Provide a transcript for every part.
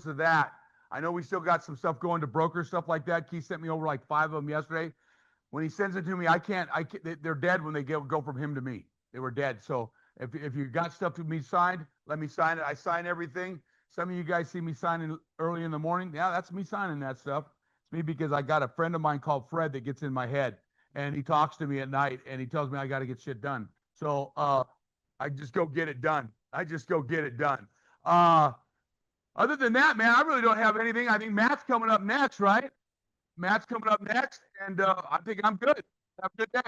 to that. I know we still got some stuff going to broker, stuff like that. Keith sent me over like 5 of them yesterday. When he sends it to me, I can't, they're dead when they go from him to me. They were dead. So if you got stuff to me signed, let me sign it. I sign everything. Some of you guys see me signing early in the morning. Yeah, that's me signing that stuff. It's me because I got a friend of mine called Fred that gets in my head, and he talks to me at night and he tells me I got to get shit done. So I just go get it done. I just go get it done. Other than that, man, I really don't have anything. I think Matt's coming up next, right? Matt's coming up next, and I think I'm good. Have a good day.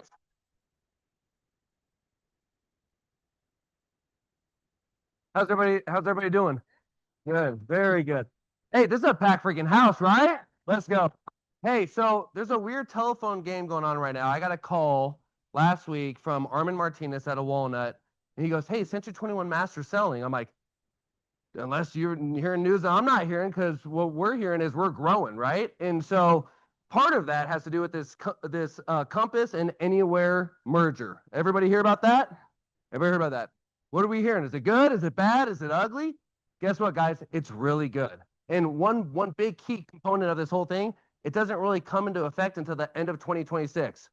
How's everybody doing? Good, very good. Hey, this is a packed freaking house, right? Let's go. Hey, so there's a weird telephone game going on right now. I got a call last week from Armin Martinez at a Walnut, and he goes, "Hey, Century 21 Master selling." I'm like, unless you're hearing news that I'm not hearing, because what we're hearing is we're growing, right? And so part of that has to do with this Compass and Anywhere merger. Everybody hear about that? Everybody heard about that? What are we hearing? Is it good? Is it bad? Is it ugly? Guess what, guys? It's really good. And one big key component of this whole thing, it doesn't really come into effect until the end of 2026.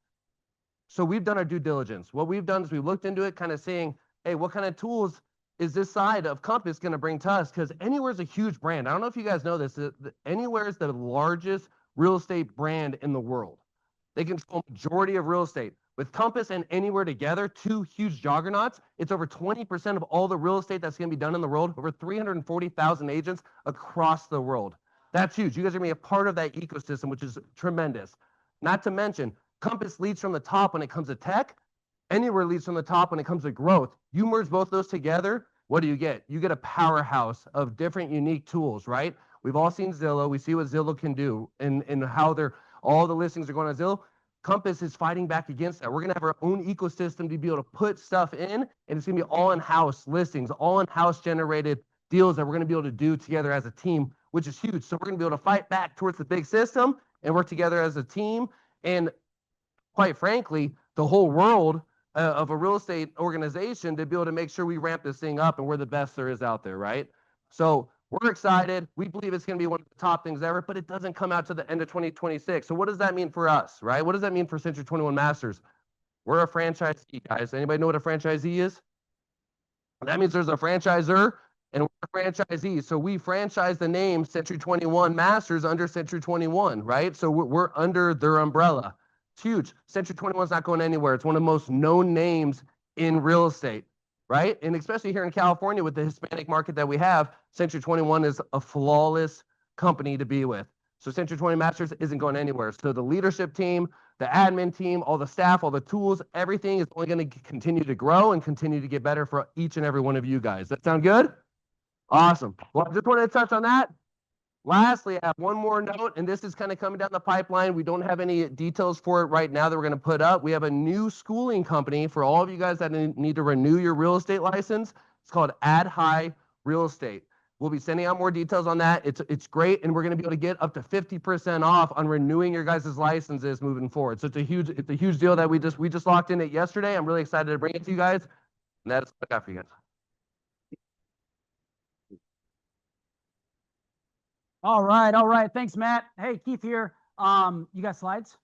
So we've done our due diligence. What we've done is we've looked into it, kind of saying, hey, what kind of tools is this side of Compass going to bring to us? Because Anywhere is a huge brand. I don't know if you guys know this. Anywhere is the largest real estate brand in the world. They control a majority of real estate. With Compass and Anywhere together, two huge juggernauts, it's over 20% of all the real estate that's going to be done in the world, over 340,000 agents across the world. That's huge. You guys are going to be a part of that ecosystem, which is tremendous. Not to mention, Compass leads from the top when it comes to tech. Anywhere leads from the top when it comes to growth. You merge both those together, what do you get? You get a powerhouse of different unique tools, right? We've all seen Zillow. We see what Zillow can do and how all the listings are going on Zillow. Compass is fighting back against that. We're going to have our own ecosystem to be able to put stuff in, and it's going to be all in-house listings, all in-house generated deals that we're going to be able to do together as a team, which is huge. So we're going to be able to fight back towards the big system and work together as a team. And quite frankly, the whole world of a real estate organization to be able to make sure we ramp this thing up and we're the best there is out there, right? So we're excited. We believe it's going to be one of the top things ever, but it doesn't come out to the end of 2026. So what does that mean for us, right? What does that mean for Century 21 Masters? We're a franchisee, guys. Anybody know what a franchisee is? That means there's a franchisor and we're a franchisee. So we franchise the name Century 21 Masters under Century 21, right? So we're under their umbrella. It's huge. Century 21 is not going anywhere. It's one of the most known names in real estate, right? And especially here in California with the Hispanic market that we have, Century 21 is a flawless company to be with. So Century 20 Masters isn't going anywhere. So the leadership team, the admin team, all the staff, all the tools, everything is only going to continue to grow and continue to get better for each and every one of you guys. That sound good? Awesome. Well, I just wanted to touch on that. Lastly, I have one more note, and this is kind of coming down the pipeline. We don't have any details for it right now that we're going to put up. We have a new schooling company for all of you guys that need to renew your real estate license. It's called Ad High Real Estate. We'll be sending out more details on that. It's great, and we're going to be able to get up to 50% off on renewing your guys' licenses moving forward. So it's a huge deal that we just locked in it yesterday. I'm really excited to bring it to you guys, and that's what I got for you guys. All right, all right. Thanks, Matt. Hey, Keith here. You got slides?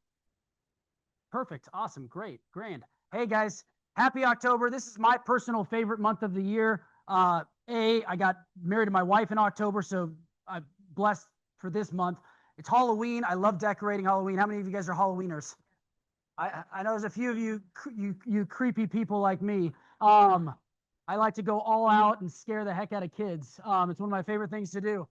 Perfect. Awesome. Great. Grand. Hey, guys. Happy October. This is my personal favorite month of the year. I got married to my wife in October, so I'm blessed for this month. It's Halloween. I love decorating Halloween. How many of you guys are Halloweeners? I know there's a few of you creepy people like me. I like to go all out and scare the heck out of kids. It's one of my favorite things to do.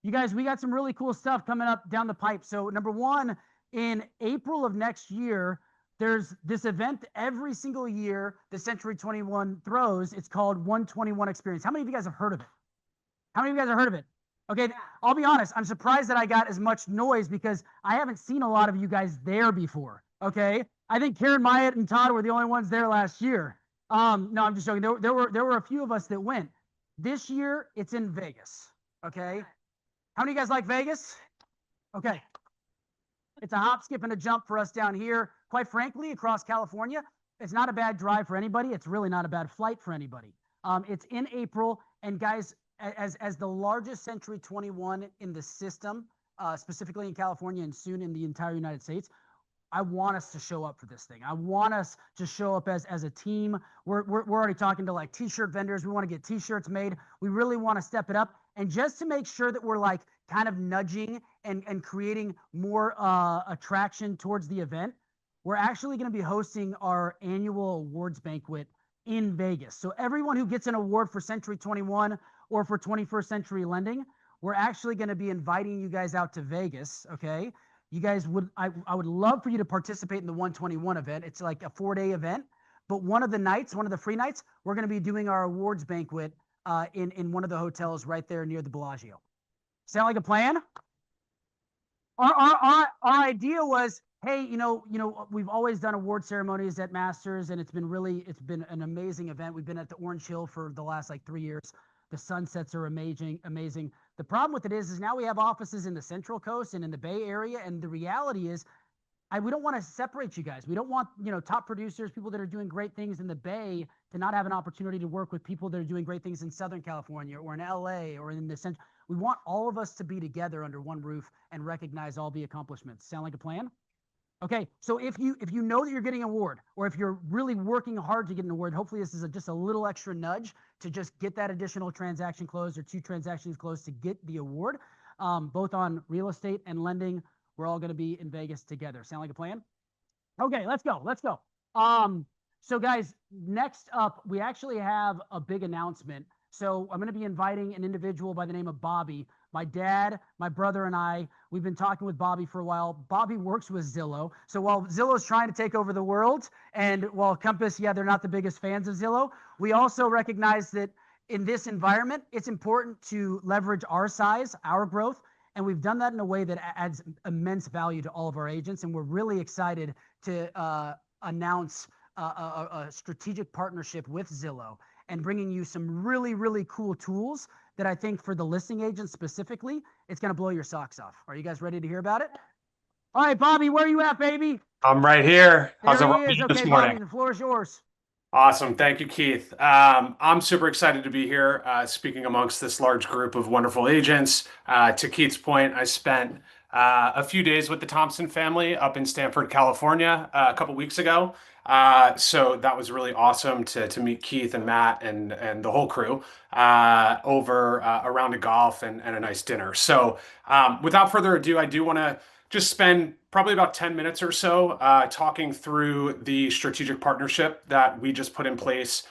You guys, we got some really cool stuff coming up down the pipe. So number one, in April of next year, there's this event every single year the Century 21 throws. It's called 121 Experience. How many of you guys have heard of it? How many of you guys have heard of it? Okay, I'll be honest. I'm surprised that I got as much noise because I haven't seen a lot of you guys there before. Okay, I think Karen Myatt and Todd were the only ones there last year. No, I'm just joking. There were a few of us that went. This year, it's in Vegas. Okay. How many of you guys like Vegas? Okay. It's a hop, skip, and a jump for us down here. Quite frankly, across California, it's not a bad drive for anybody. It's really not a bad flight for anybody. It's in April, and guys, as the largest Century 21 in the system, specifically in California and soon in the entire United States, I want us to show up for this thing. I want us to show up as a team. We're already talking to like t-shirt vendors. We want to get t-shirts made. We really want to step it up. And just to make sure that we're like kind of nudging and creating more attraction towards the event, we're actually going to be hosting our annual awards banquet in Vegas. So everyone who gets an award for Century 21 or for 21st Century Lending, we're actually going to be inviting you guys out to Vegas, okay? You guys I would love for you to participate in the 121 event. It's like a 4-day event, but one of the free nights, we're going to be doing our awards banquet in one of the hotels right there near the Bellagio. Sound like a plan? Our idea was, hey, you know, we've always done award ceremonies at Masters, and it's been an amazing event. We've been at the Orange Hill for the last like 3 years. The sunsets are amazing. The problem with it is now we have offices in the Central Coast and in the Bay Area, and the reality is, we don't want to separate you guys. We don't want, top producers, people that are doing great things in the Bay, to not have an opportunity to work with people that are doing great things in Southern California or in LA or in the Central. We want all of us to be together under one roof and recognize all the accomplishments. Sound like a plan? Okay, so if you know that you're getting an award, or if you're really working hard to get an award, hopefully this is just a little extra nudge to just get that additional transaction closed or 2 transactions closed to get the award, both on real estate and lending. We're all going to be in Vegas together. Sound like a plan? Okay, let's go. So guys, next up, we actually have a big announcement. So I'm going to be inviting an individual by the name of Bobby. My dad, my brother, and I, we've been talking with Bobby for a while. Bobby works with Zillow. So while Zillow's trying to take over the world, and while Compass, they're not the biggest fans of Zillow, we also recognize that in this environment, it's important to leverage our size, our growth, and we've done that in a way that adds immense value to all of our agents. And we're really excited to announce a strategic partnership with Zillow and bringing you some really, really cool tools that I think for the listing agents specifically, it's going to blow your socks off. Are you guys ready to hear about it? All right, Bobby, where are you at, baby? I'm right here. How's There he everyone is. doing Okay, this morning? Bobby, the floor is yours. Awesome. Thank you, Keith. I'm super excited to be here speaking amongst this large group of wonderful agents. To Keith's point, I spent a few days with the Thompson family up in Stanford, California, a couple weeks ago. So that was really awesome to meet Keith and Matt and the whole crew over a round of golf and a nice dinner. So without further ado, I do want to just spend probably about 10 minutes or so talking through the strategic partnership that we just put in place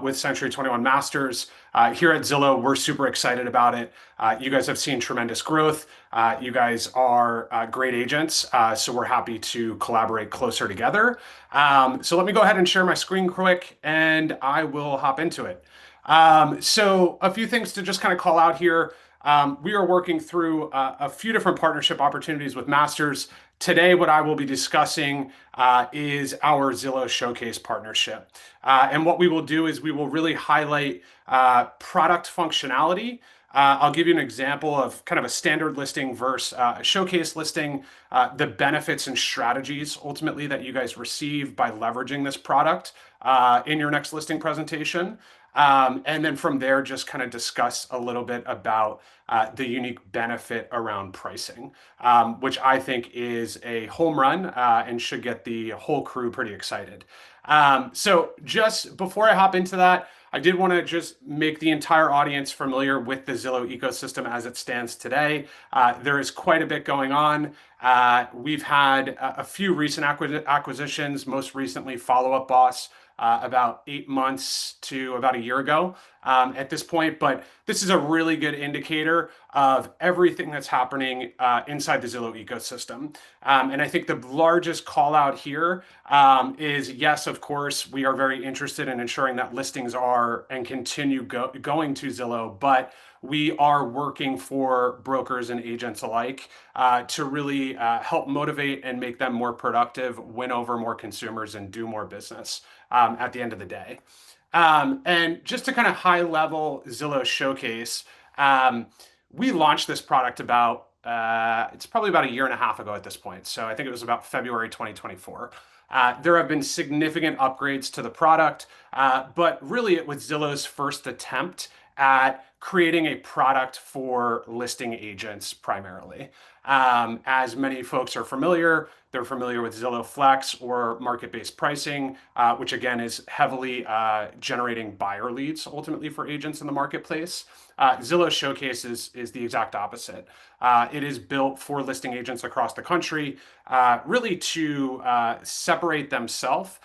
with Century 21 Masters. Here at Zillow, we're super excited about it. You guys have seen tremendous growth. You guys are great agents, so we're happy to collaborate closer together. So let me go ahead and share my screen quick, and I will hop into it. So a few things to just kind of call out here. We are working through a few different partnership opportunities with Masters. Today, what I will be discussing is our Zillow Showcase partnership. And what we will do is we will really highlight product functionality. I'll give you an example of kind of a standard listing versus a showcase listing, the benefits and strategies ultimately that you guys receive by leveraging this product in your next listing presentation. And then from there, just kind of discuss a little bit about the unique benefit around pricing, which I think is a home run and should get the whole crew pretty excited. So just before I hop into that, I did want to just make the entire audience familiar with the Zillow ecosystem as it stands today. There is quite a bit going on. We've had a few recent acquisitions, most recently Follow Up Boss, about 8 months to about a year ago at this point. But this is a really good indicator of everything that's happening inside the Zillow ecosystem. And I think the largest call out here is, yes, of course, we are very interested in ensuring that listings are and continue going to Zillow, but we are working for brokers and agents alike to really help motivate and make them more productive, win over more consumers, and do more business at the end of the day. And just to kind of high level Zillow Showcase, we launched this product it's probably about a year and a half ago at this point. So I think it was about February 2024. There have been significant upgrades to the product, but really it was Zillow's first attempt at creating a product for listing agents primarily. As many folks are familiar, they're familiar with Zillow Flex or market-based pricing, which again is heavily generating buyer leads ultimately for agents in the marketplace. Zillow Showcase is the exact opposite. It is built for listing agents across the country, really to separate themselves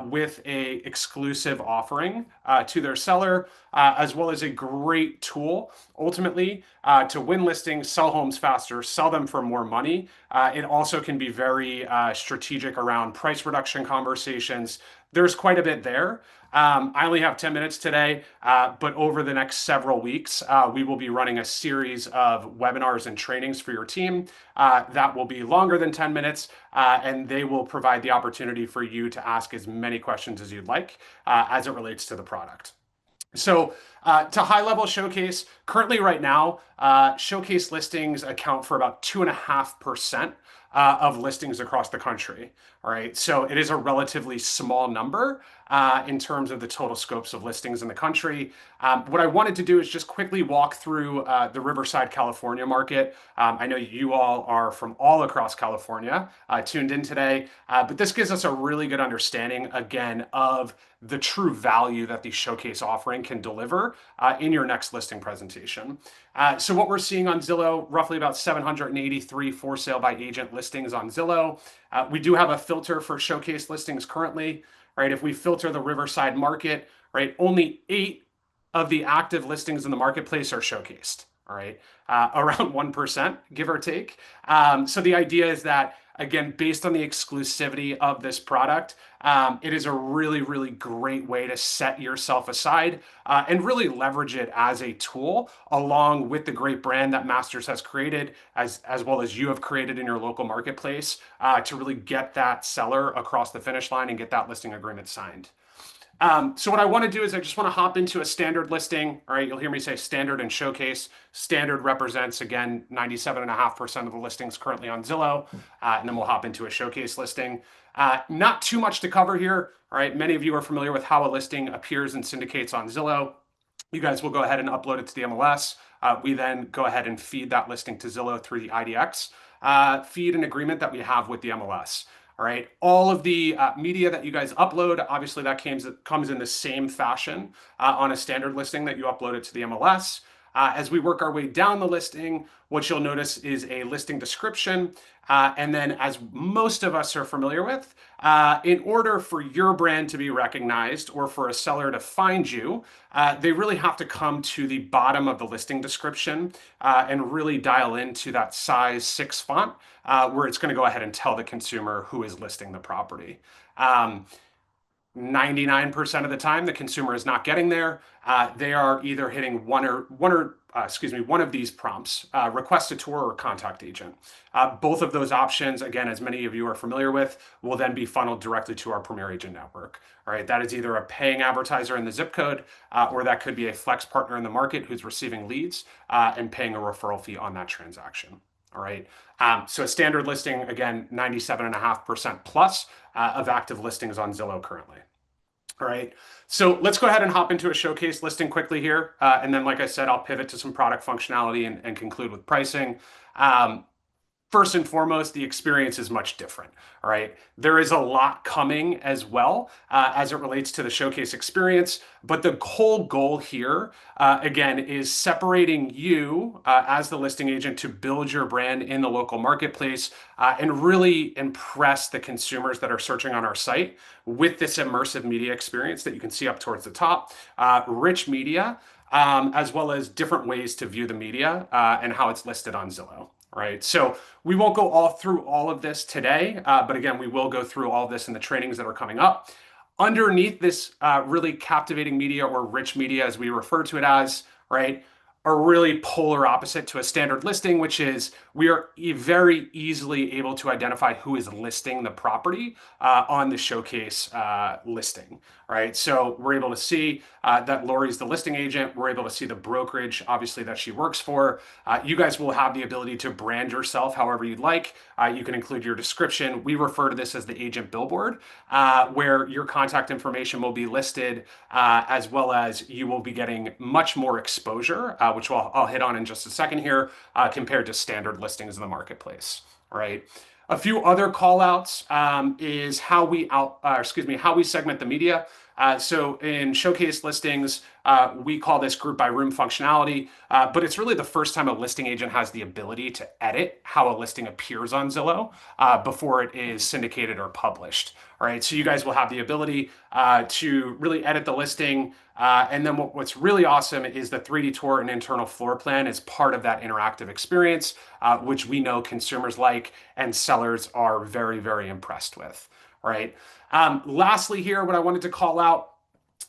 with a exclusive offering to their seller, as well as a great tool ultimately to win listings, sell homes faster, sell them for more money. It also can be very strategic around price reduction conversations. There's quite a bit there. I only have 10 minutes today, but over the next several weeks, we will be running a series of webinars and trainings for your team that will be longer than 10 minutes, and they will provide the opportunity for you to ask as many questions as you'd like as it relates to the product. So to high level Showcase, currently right now, Showcase listings account for about 2.5% of listings across the country. All right, so it is a relatively small number in terms of the total scopes of listings in the country. What I wanted to do is just quickly walk through the Riverside, California market. I know you all are from all across California tuned in today, but this gives us a really good understanding, again, of the true value that the Showcase offering can deliver in your next listing presentation. So what we're seeing on Zillow, roughly about 783 for sale by agent listings on Zillow. We do have a filter for Showcase listings currently, right? If we filter the Riverside market, right, only 8 of the active listings in the marketplace are showcased, all right? Around 1%, give or take. So the idea is that, again, based on the exclusivity of this product, it is a really, really great way to set yourself aside and really leverage it as a tool along with the great brand that Masters has created, as well as you have created in your local marketplace to really get that seller across the finish line and get that listing agreement signed. So what I want to do is I just want to hop into a standard listing. All right, you'll hear me say standard and Showcase. Standard represents, again, 97.5% of the listings currently on Zillow. And then we'll hop into a Showcase listing. Not too much to cover here. All right, many of you are familiar with how a listing appears and syndicates on Zillow. You guys will go ahead and upload it to the MLS. We then go ahead and feed that listing to Zillow through the IDX feed and agreement that we have with the MLS. All right, all of the media that you guys upload, obviously that comes in the same fashion on a standard listing that you upload it to the MLS. As we work our way down the listing, what you'll notice is a listing description. And then, as most of us are familiar with, in order for your brand to be recognized or for a seller to find you, they really have to come to the bottom of the listing description and really dial into that size 6 font where it's going to go ahead and tell the consumer who is listing the property. 99% of the time, the consumer is not getting there. They are either hitting one of these prompts, request a tour or contact agent. Both of those options, again, as many of you are familiar with, will then be funneled directly to our Premier Agent network. All right, that is either a paying advertiser in the zip code, or that could be a flex partner in the market who's receiving leads and paying a referral fee on that transaction. All right. So a standard listing, again, 97.5% plus of active listings on Zillow currently. All right. So let's go ahead and hop into a Showcase listing quickly here. And then, like I said, I'll pivot to some product functionality and conclude with pricing. First and foremost, the experience is much different. All right. There is a lot coming as well as it relates to the Showcase experience. But the whole goal here, again, is separating you as the listing agent to build your brand in the local marketplace and really impress the consumers that are searching on our site with this immersive media experience that you can see up towards the top, rich media, as well as different ways to view the media and how it's listed on Zillow. Right. So we won't go through all of this today, but again, we will go through all of this in the trainings that are coming up. Underneath this really captivating media or rich media, as we refer to it as, right, are really polar opposite to a standard listing, which is we are very easily able to identify who is listing the property on the showcase listing, right? So we're able to see that Lori's the listing agent. We're able to see the brokerage, obviously, that she works for. You guys will have the ability to brand yourself however you'd like. You can include your description. We refer to this as the agent billboard, where your contact information will be listed, as well as you will be getting much more exposure, which I'll hit on in just a second here, compared to standard listings in the marketplace, right? A few other call outs is how we segment the media. So in showcase listings, we call this group by room functionality, but it's really the first time a listing agent has the ability to edit how a listing appears on Zillow before it is syndicated or published. All right, so you guys will have the ability to really edit the listing. And then what's really awesome is the 3D tour and internal floor plan is part of that interactive experience, which we know consumers like and sellers are very, very impressed with. All right. Lastly here, what I wanted to call out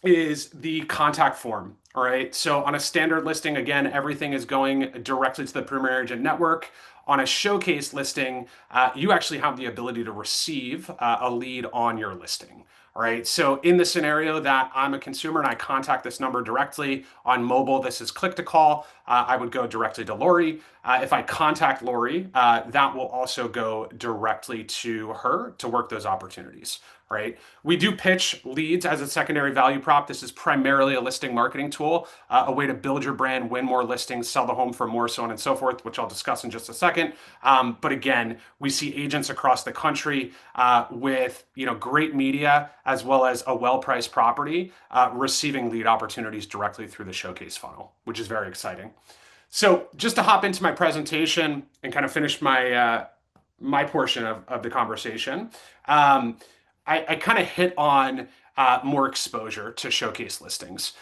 is the contact form. All right. So on a standard listing, again, everything is going directly to the Premier Agent Network. On a showcase listing, you actually have the ability to receive a lead on your listing. All right. So in the scenario that I'm a consumer and I contact this number directly on mobile, this is click to call. I would go directly to Lori. If I contact Lori, that will also go directly to her to work those opportunities. Right? We do pitch leads as a secondary value prop. This is primarily a listing marketing tool, a way to build your brand, win more listings, sell the home for more, so on and so forth, which I'll discuss in just a second. But again, we see agents across the country with great media as well as a well-priced property receiving lead opportunities directly through the showcase funnel, which is very exciting. So just to hop into my presentation and kind of finish my my portion of the conversation. I kind of hit on more exposure to showcase listings.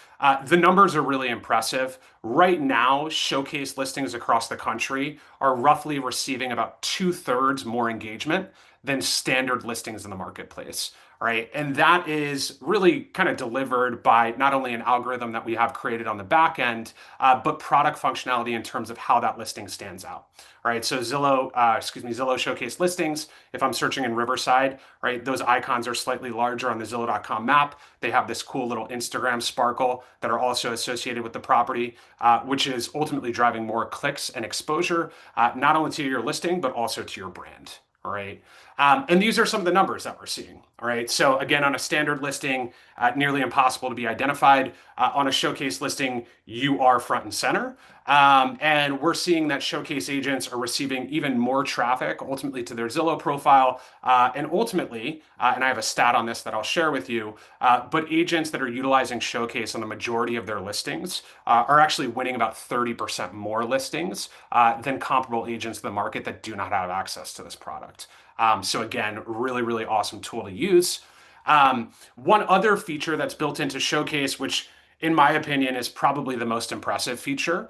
The numbers are really impressive. Right now, showcase listings across the country are roughly receiving about 2/3 more engagement than standard listings in the marketplace. Right. And that is really kind of delivered by not only an algorithm that we have created on the back end, but product functionality in terms of how that listing stands out. All right. So Zillow Showcase listings, if I'm searching in Riverside, right, those icons are slightly larger on the Zillow.com map. They have this cool little Instagram sparkle that are also associated with the property, which is ultimately driving more clicks and exposure, not only to your listing, but also to your brand. All right. And these are some of the numbers that we're seeing. All right. So again, on a standard listing, nearly impossible to be identified. On a showcase listing, you are front and center. And we're seeing that showcase agents are receiving even more traffic ultimately to their Zillow profile. And ultimately, and I have a stat on this that I'll share with you, but agents that are utilizing showcase on the majority of their listings are actually winning about 30% more listings than comparable agents in the market that do not have access to this product. So again, really, really awesome tool to use. One other feature that's built into Showcase, which in my opinion is probably the most impressive feature,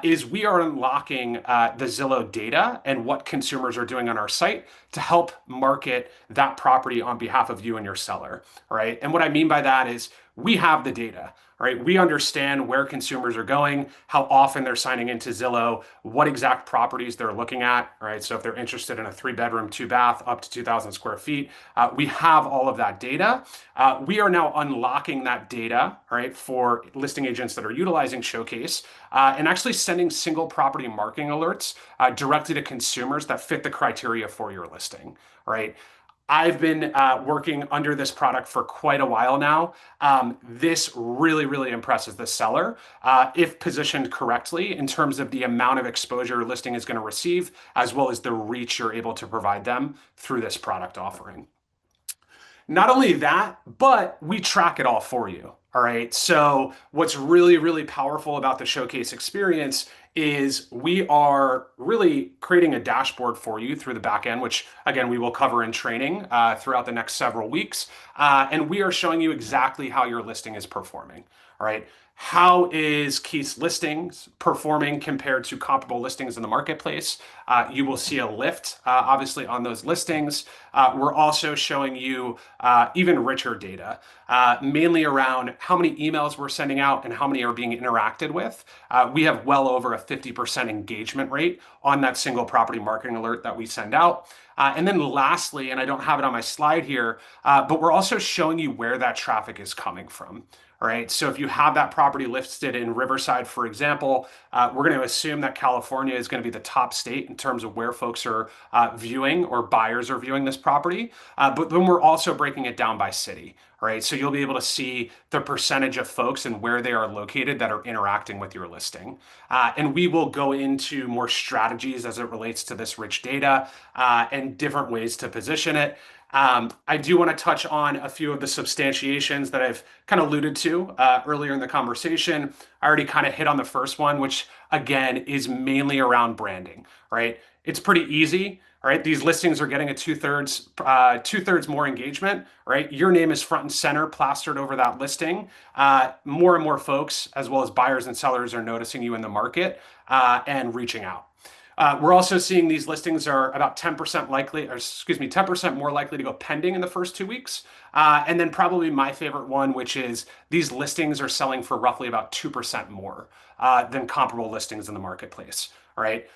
is we are unlocking the Zillow data and what consumers are doing on our site to help market that property on behalf of you and your seller. All right. And what I mean by that is we have the data. All right, we understand where consumers are going, how often they're signing into Zillow, what exact properties they're looking at. All right, so if they're interested in a 3-bedroom, 2-bath, up to 2,000 square feet, we have all of that data. We are now unlocking that data, all right, for listing agents that are utilizing Showcase and actually sending single property marketing alerts directly to consumers that fit the criteria for your listing. All right. I've been working under this product for quite a while now. This really, really impresses the seller if positioned correctly in terms of the amount of exposure your listing is going to receive, as well as the reach you're able to provide them through this product offering. Not only that, but we track it all for you. All right. So what's really, really powerful about the Showcase experience is we are really creating a dashboard for you through the back end, which again, we will cover in training throughout the next several weeks. And we are showing you exactly how your listing is performing. All right. how is Keith's listings performing compared to comparable listings in the marketplace? You will see a lift, obviously, on those listings. We're also showing you even richer data, mainly around how many emails we're sending out and how many are being interacted with. We have well over a 50% engagement rate on that single property marketing alert that we send out. And then lastly, and I don't have it on my slide here, but we're also showing you where that traffic is coming from. All right. So if you have that property listed in Riverside, for example, we're going to assume that California is going to be the top state in terms of where folks are viewing or buyers are viewing this property. But then we're also breaking it down by city. All right. So you'll be able to see the percentage of folks and where they are located that are interacting with your listing. And we will go into more strategies as it relates to this rich data and different ways to position it. I do want to touch on a few of the substantiations that I've kind of alluded to earlier in the conversation. I already kind of hit on the first one, which again is mainly around branding, right? It's pretty easy, right? These listings are getting a two-thirds more engagement, right? Your name is front and center plastered over that listing. More and more folks, as well as buyers and sellers, are noticing you in the market and reaching out. We're also seeing these listings are about 10% likely, or excuse me, 10% more likely to go pending in the first 2 weeks. And then probably my favorite one, which is these listings are selling for roughly about 2% more than comparable listings in the marketplace. All right.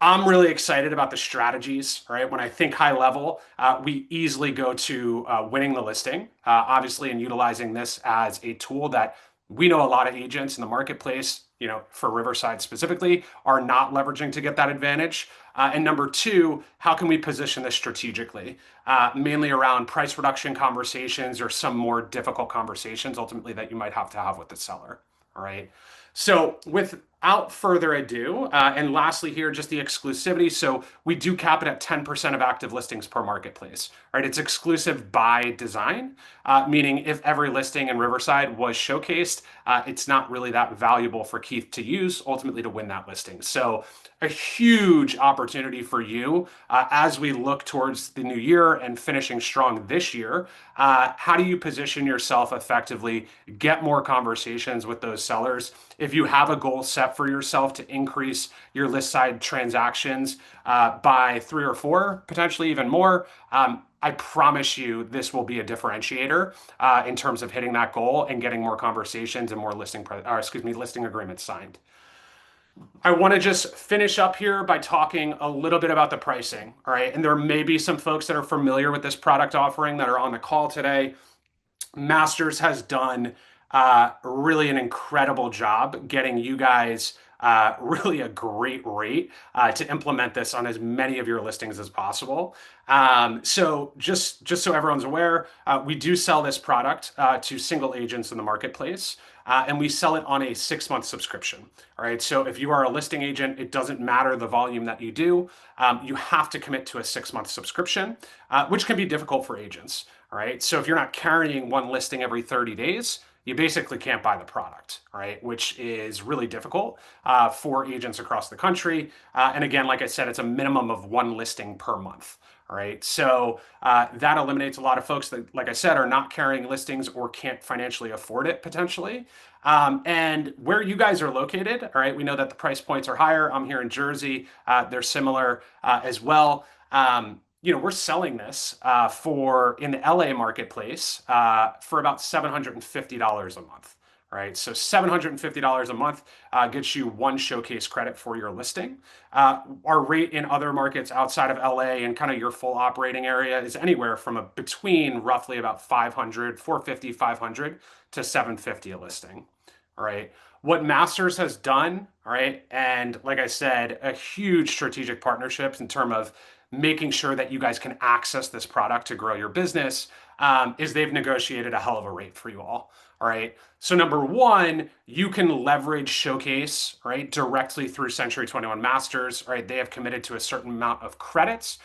I'm really excited about the strategies, right? When I think high level, we easily go to winning the listing, obviously, and utilizing this as a tool that we know a lot of agents in the marketplace, for Riverside specifically, are not leveraging to get that advantage. And number two, how can we position this strategically? Mainly around price reduction conversations or some more difficult conversations ultimately that you might have to have with the seller. All right. So without further ado, and lastly here, just the exclusivity. So we do cap it at 10% of active listings per marketplace, right? It's exclusive by design, meaning if every listing in Riverside was showcased, it's not really that valuable for Keith to use ultimately to win that listing. So a huge opportunity for you as we look towards the new year and finishing strong this year. How do you position yourself effectively, get more conversations with those sellers? If you have a goal set for yourself to increase your list side transactions by 3 or 4, potentially even more, I promise you this will be a differentiator in terms of hitting that goal and getting more conversations and more listing agreements signed. I want to just finish up here by talking a little bit about the pricing. All right. And there may be some folks that are familiar with this product offering that are on the call today. Masters has done really an incredible job getting you guys really a great rate to implement this on as many of your listings as possible. So just so everyone's aware, we do sell this product to single agents in the marketplace. And we sell it on a 6-month subscription. All right. So if you are a listing agent, it doesn't matter the volume that you do. You have to commit to a 6-month subscription, which can be difficult for agents. All right. So if you're not carrying one listing every 30 days, you basically can't buy the product, right? Which is really difficult for agents across the country. And again, like I said, it's a minimum of 1 listing per month. All right. So that eliminates a lot of folks that, like I said, are not carrying listings or can't financially afford it potentially. And where you guys are located, all right, we know that the price points are higher. I'm here in Jersey. They're similar as well. We're selling this in the LA marketplace for about $750 a month. All right, so $750 a month gets you 1 showcase credit for your listing. Our rate in other markets outside of LA and kind of your full operating area is anywhere from between roughly about $450, $500 to $750 a listing. All right. What Masters has done, all right, and like I said, a huge strategic partnerships in terms of making sure that you guys can access this product to grow your business, is they've negotiated a hell of a rate for you all. All right. So number one, you can leverage Showcase, right, directly through Century 21 Masters. Right. They have committed to a certain amount of credits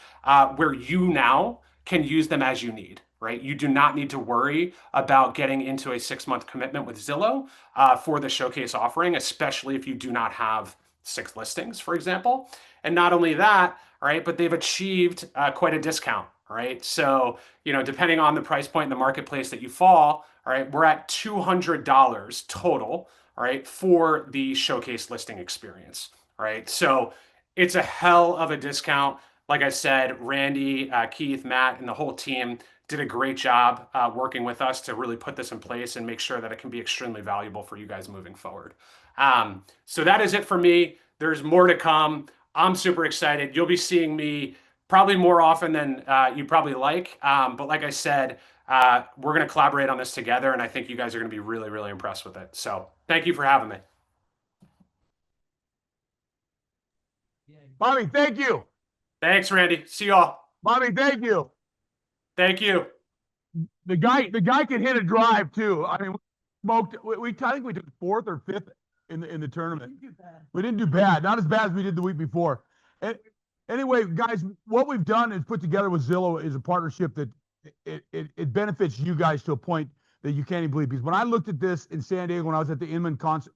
where you now can use them as you need. Right. You do not need to worry about getting into a 6-month commitment with Zillow for the Showcase offering, especially if you do not have 6 listings, for example. And not only that, all right, but they've achieved quite a discount. All right. So, depending on the price point in the marketplace that you fall, All right, we're at $200 total, all right, for the showcase listing experience. All right, so it's a hell of a discount. Like I said, Randy, Keith, Matt, and the whole team did a great job working with us to really put this in place and make sure that it can be extremely valuable for you guys moving forward. So that is it for me. There's more to come. I'm super excited. You'll be seeing me probably more often than you probably like. But like I said, we're going to collaborate on this together, and I think you guys are going to be really, really impressed with it. So thank you for having me. Bobby, thank you. Thanks, Randy. See y'all. Bobby, thank you. Thank you. The guy can hit a drive too. I mean, we smoked. I think we took 4th or 5th in the tournament. We didn't do bad. Not as bad as we did the week before. And anyway, guys, what we've done is put together with Zillow is a partnership that it benefits you guys to a point that you can't even believe. Because when I looked at this in San Diego when I was at the Inman conference,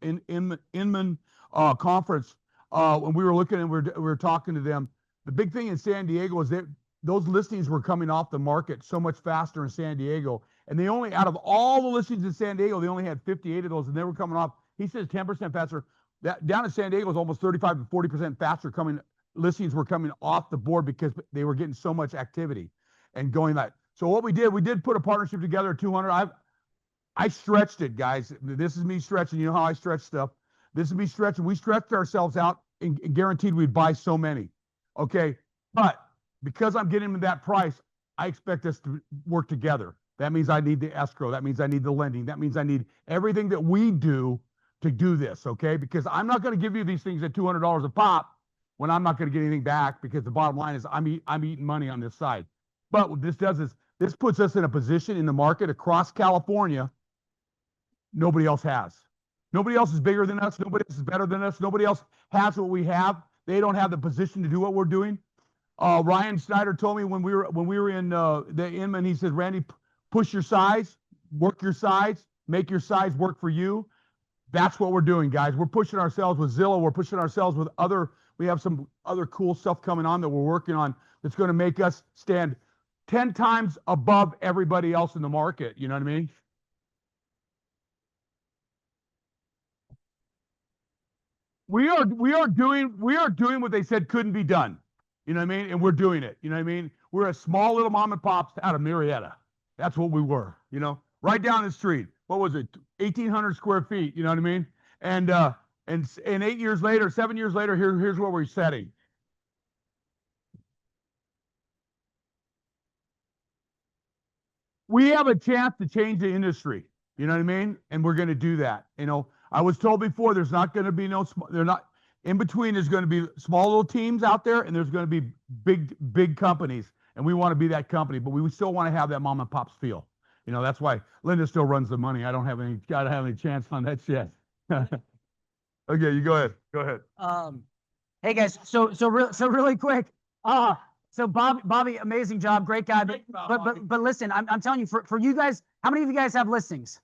when we were looking and we were talking to them, the big thing in San Diego is that those listings were coming off the market so much faster in San Diego. And they only, out of all the listings in San Diego, they only had 58 of those, and they were coming off, he says 10% faster. That down in San Diego is almost 35 to 40% faster listings were coming off the board because they were getting so much activity and going that. So what we did put a partnership together at 200. I stretched it, guys. This is me stretching. You know how I stretch stuff. This is me stretching. We stretched ourselves out and guaranteed we'd buy so many. Okay. But because I'm getting them that price, I expect us to work together. That means I need the escrow. That means I need the lending. That means I need everything that we do to do this, okay? Because I'm not going to give you these things at $200 a pop when I'm not going to get anything back, because the bottom line is I'm eating money on this side. But what this does is this puts us in a position in the market across California nobody else has. Nobody else is bigger than us. Nobody else is better than us. Nobody else has what we have. They don't have the position to do what we're doing. Ryan Snyder told me when we were in the Inman, he said, Randy, push your size, work your size, make your size work for you. That's what we're doing, guys. We're pushing ourselves with Zillow. We're pushing ourselves with we have some other cool stuff coming on that we're working on that's going to make us stand 10 times above everybody else in the market. You know what I mean? We are doing what they said couldn't be done. You know what I mean? And we're doing it. You know what I mean? We're a small little mom and pops out of Marietta. That's what we were, you know, right down the street. What was it? 1,800 square feet. You know what I mean? And 8 years later, 7 years later, here's where we're setting. We have a chance to change the industry. You know what I mean? And we're going to do that. You know, I was told before there's not going to be they're not in between. There's going to be small little teams out there, and there's going to be big companies, and we want to be that company, but we still want to have that mom and pops feel. You know, that's why Linda still runs the money. I don't have any chance on that shit. Okay, you go ahead. Go ahead. Hey guys, so really quick. So Bobby, amazing job, great guy. But listen, I'm telling you, for you guys, how many of you guys have listings?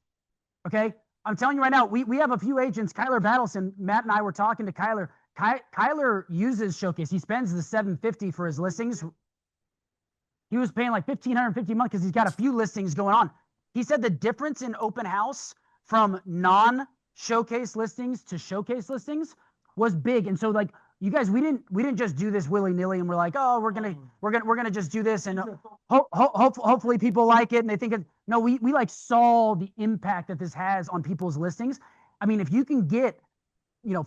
Okay, I'm telling you right now, we have a few agents. Kyler Battleson, Matt and I were talking to Kyler. Kyler uses Showcase. He spends the $750 for his listings. He was paying like $1,550 a month because he's got a few listings going on. He said the difference in open house from non-Showcase listings to Showcase listings was big. And so like you guys, we didn't just do this willy-nilly and we're like, oh, we're gonna just do this and hopefully people like it and they think it. No, we like saw the impact that this has on people's listings. I mean, if you can get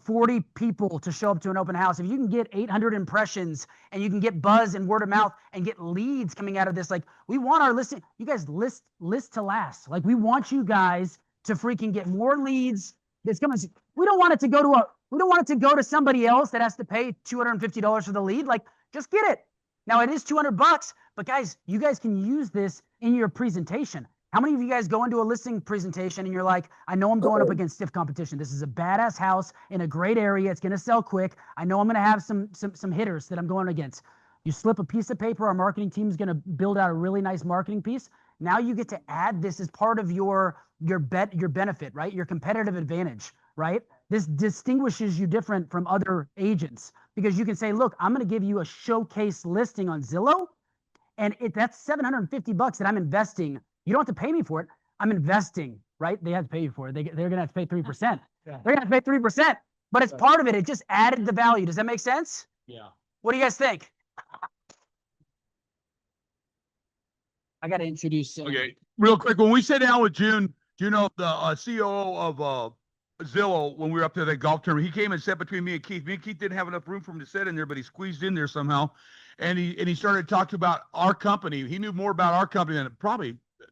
40 people to show up to an open house, if you can get 800 impressions and you can get buzz and word of mouth and get leads coming out of this, like we want our listing, you guys list to last. Like we want you guys to freaking get more leads. That's coming. We don't want it to go to somebody else that has to pay $250 for the lead. Like just get it. Now it is $200, but guys, you guys can use this in your presentation. How many of you guys go into a listing presentation and you're like, I know I'm going up against stiff competition. This is a badass house in a great area. It's going to sell quick. I know I'm going to have some hitters that I'm going against. You slip a piece of paper. Our marketing team is going to build out a really nice marketing piece. Now you get to add this as part of your benefit, right? Your competitive advantage, right? This distinguishes you different from other agents because you can say, look, I'm going to give you a Showcase listing on Zillow, and that's $750 that I'm investing. You don't have to pay me for it. I'm investing, right? They have to pay you for it. They're gonna have to pay 3%. Yeah. They're gonna have to pay 3%. But as part of it, it just added the value. Does that make sense? Yeah. What do you guys think? I got to introduce. Okay, real quick, when we sat down with June, Juno, the COO of Zillow, when we were up there at that golf tournament, he came and sat between me and Keith. Me and Keith didn't have enough room for him to sit in there, but he squeezed in there somehow, and he started talking about our company. He knew more about our company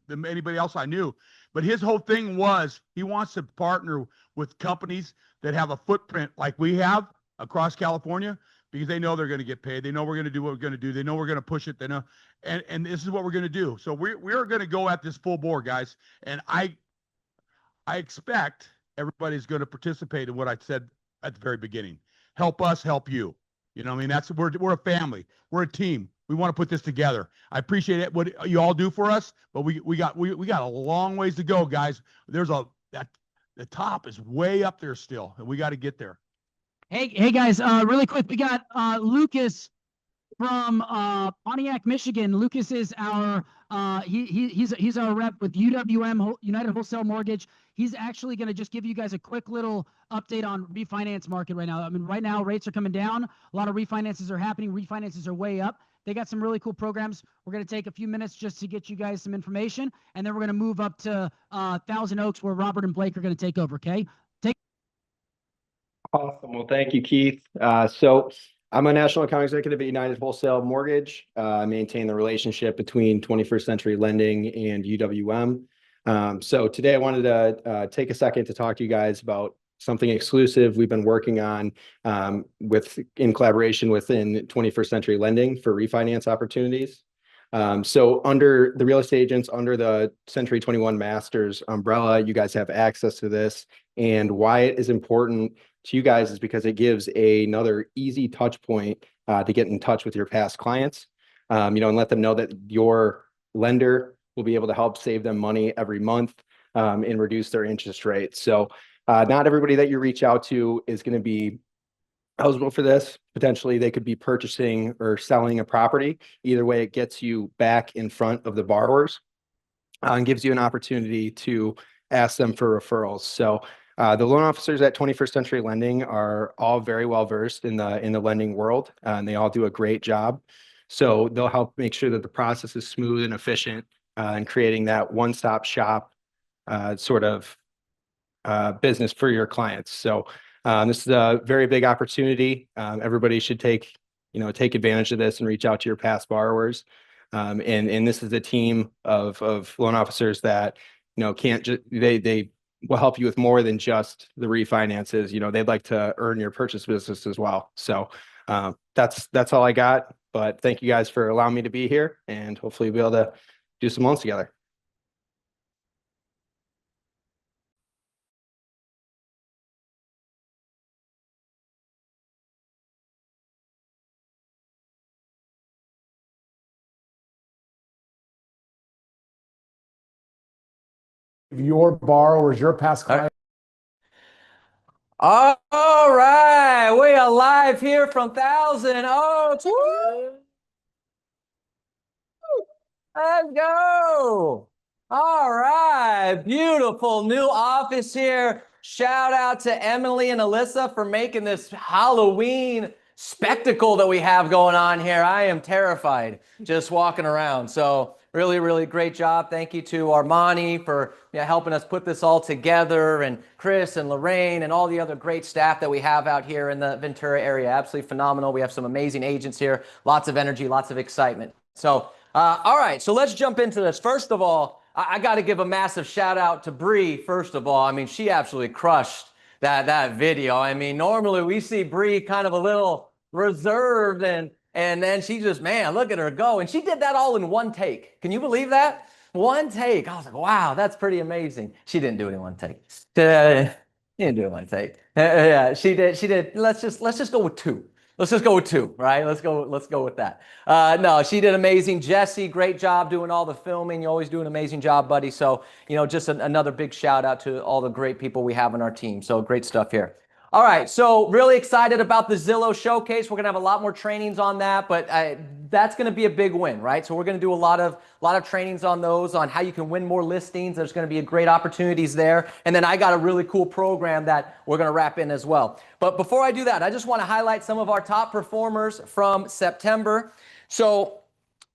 than anybody else I knew. But his whole thing was he wants to partner with companies that have a footprint like we have across California, because they know they're going to get paid. They know we're going to do what we're going to do. They know we're going to push it. They know, and this is what we're going to do. So we're going to go at this full bore, guys. And I expect everybody's going to participate in what I said at the very beginning. Help us, help you. You know what I mean? We're a family. We're a team. We want to put this together. I appreciate it, what you all do for us, but we got a long ways to go, guys. The top is way up there still, and we got to get there. Hey guys, really quick, we got Lucas from Pontiac, Michigan. Lucas is our he's our rep with UWM, United Wholesale Mortgage. He's actually going to just give you guys a quick little update on refinance market right now. I mean, right now rates are coming down. A lot of refinances are happening. Refinances are way up. They got some really cool programs. We're going to take a few minutes just to get you guys some information, and then we're going to move up to Thousand Oaks, where Robert and Blake are going to take over. Okay. Awesome. Well, thank you, Keith. So I'm a national account executive at United Wholesale Mortgage. I maintain the relationship between 21st Century Lending and UWM. So today I wanted to take a second to talk to you guys about something exclusive we've been working on in collaboration within 21st Century Lending for refinance opportunities. So under the real estate agents, under the Century 21 Masters umbrella, you guys have access to this. And why it is important to you guys is because it gives another easy touch point to get in touch with your past clients, and let them know that your lender will be able to help save them money every month and reduce their interest rate. So not everybody that you reach out to is going to be eligible for this. Potentially, they could be purchasing or selling a property. Either way, it gets you back in front of the borrowers and gives you an opportunity to ask them for referrals. So the loan officers at 21st Century Lending are all very well versed in the lending world, and they all do a great job. So they'll help make sure that the process is smooth and efficient, and creating that one-stop shop sort of business for your clients. So this is a very big opportunity. Everybody should take advantage of this and reach out to your past borrowers. And this is a team of loan officers that can't just they will help you with more than just the refinances. They'd like to earn your purchase business as well. So that's all I got. But thank you guys for allowing me to be here, and hopefully we'll be able to do some loans together. Your borrowers, your past clients. All right, we are live here from Thousand Oaks. Woo! Let's go. All right, beautiful new office here. Shout out to Emily and Alyssa for making this Halloween spectacle that we have going on here. I am terrified just walking around. So really, really great job. Thank you to Armani for helping us put this all together, and Chris and Lorraine and all the other great staff that we have out here in the Ventura area. Absolutely phenomenal. We have some amazing agents here, lots of energy, lots of excitement. So, all right, so let's jump into this. First of all, I got to give a massive shout out to Bree. First of all, I mean, she absolutely crushed that video. I mean, normally we see Bree kind of a little reserved, and then she just, man, look at her go. And she did that all in one take. Can you believe that? One take. I was like, wow, that's pretty amazing. She didn't do it in one take. She didn't do it in one take. Yeah, she did. Let's just go with two. Let's just go with two, right? Let's go with that. No, she did amazing. Jesse, great job doing all the filming. You always do an amazing job, buddy. So, just another big shout out to all the great people we have on our team. So great stuff here. All right, so really excited about the Zillow Showcase. We're gonna have a lot more trainings on that, but that's gonna be a big win, right? So we're gonna do a lot of trainings on those, on how you can win more listings. There's gonna be great opportunities there. And then I got a really cool program that we're gonna wrap in as well. But before I do that, I just wanna highlight some of our top performers from September. So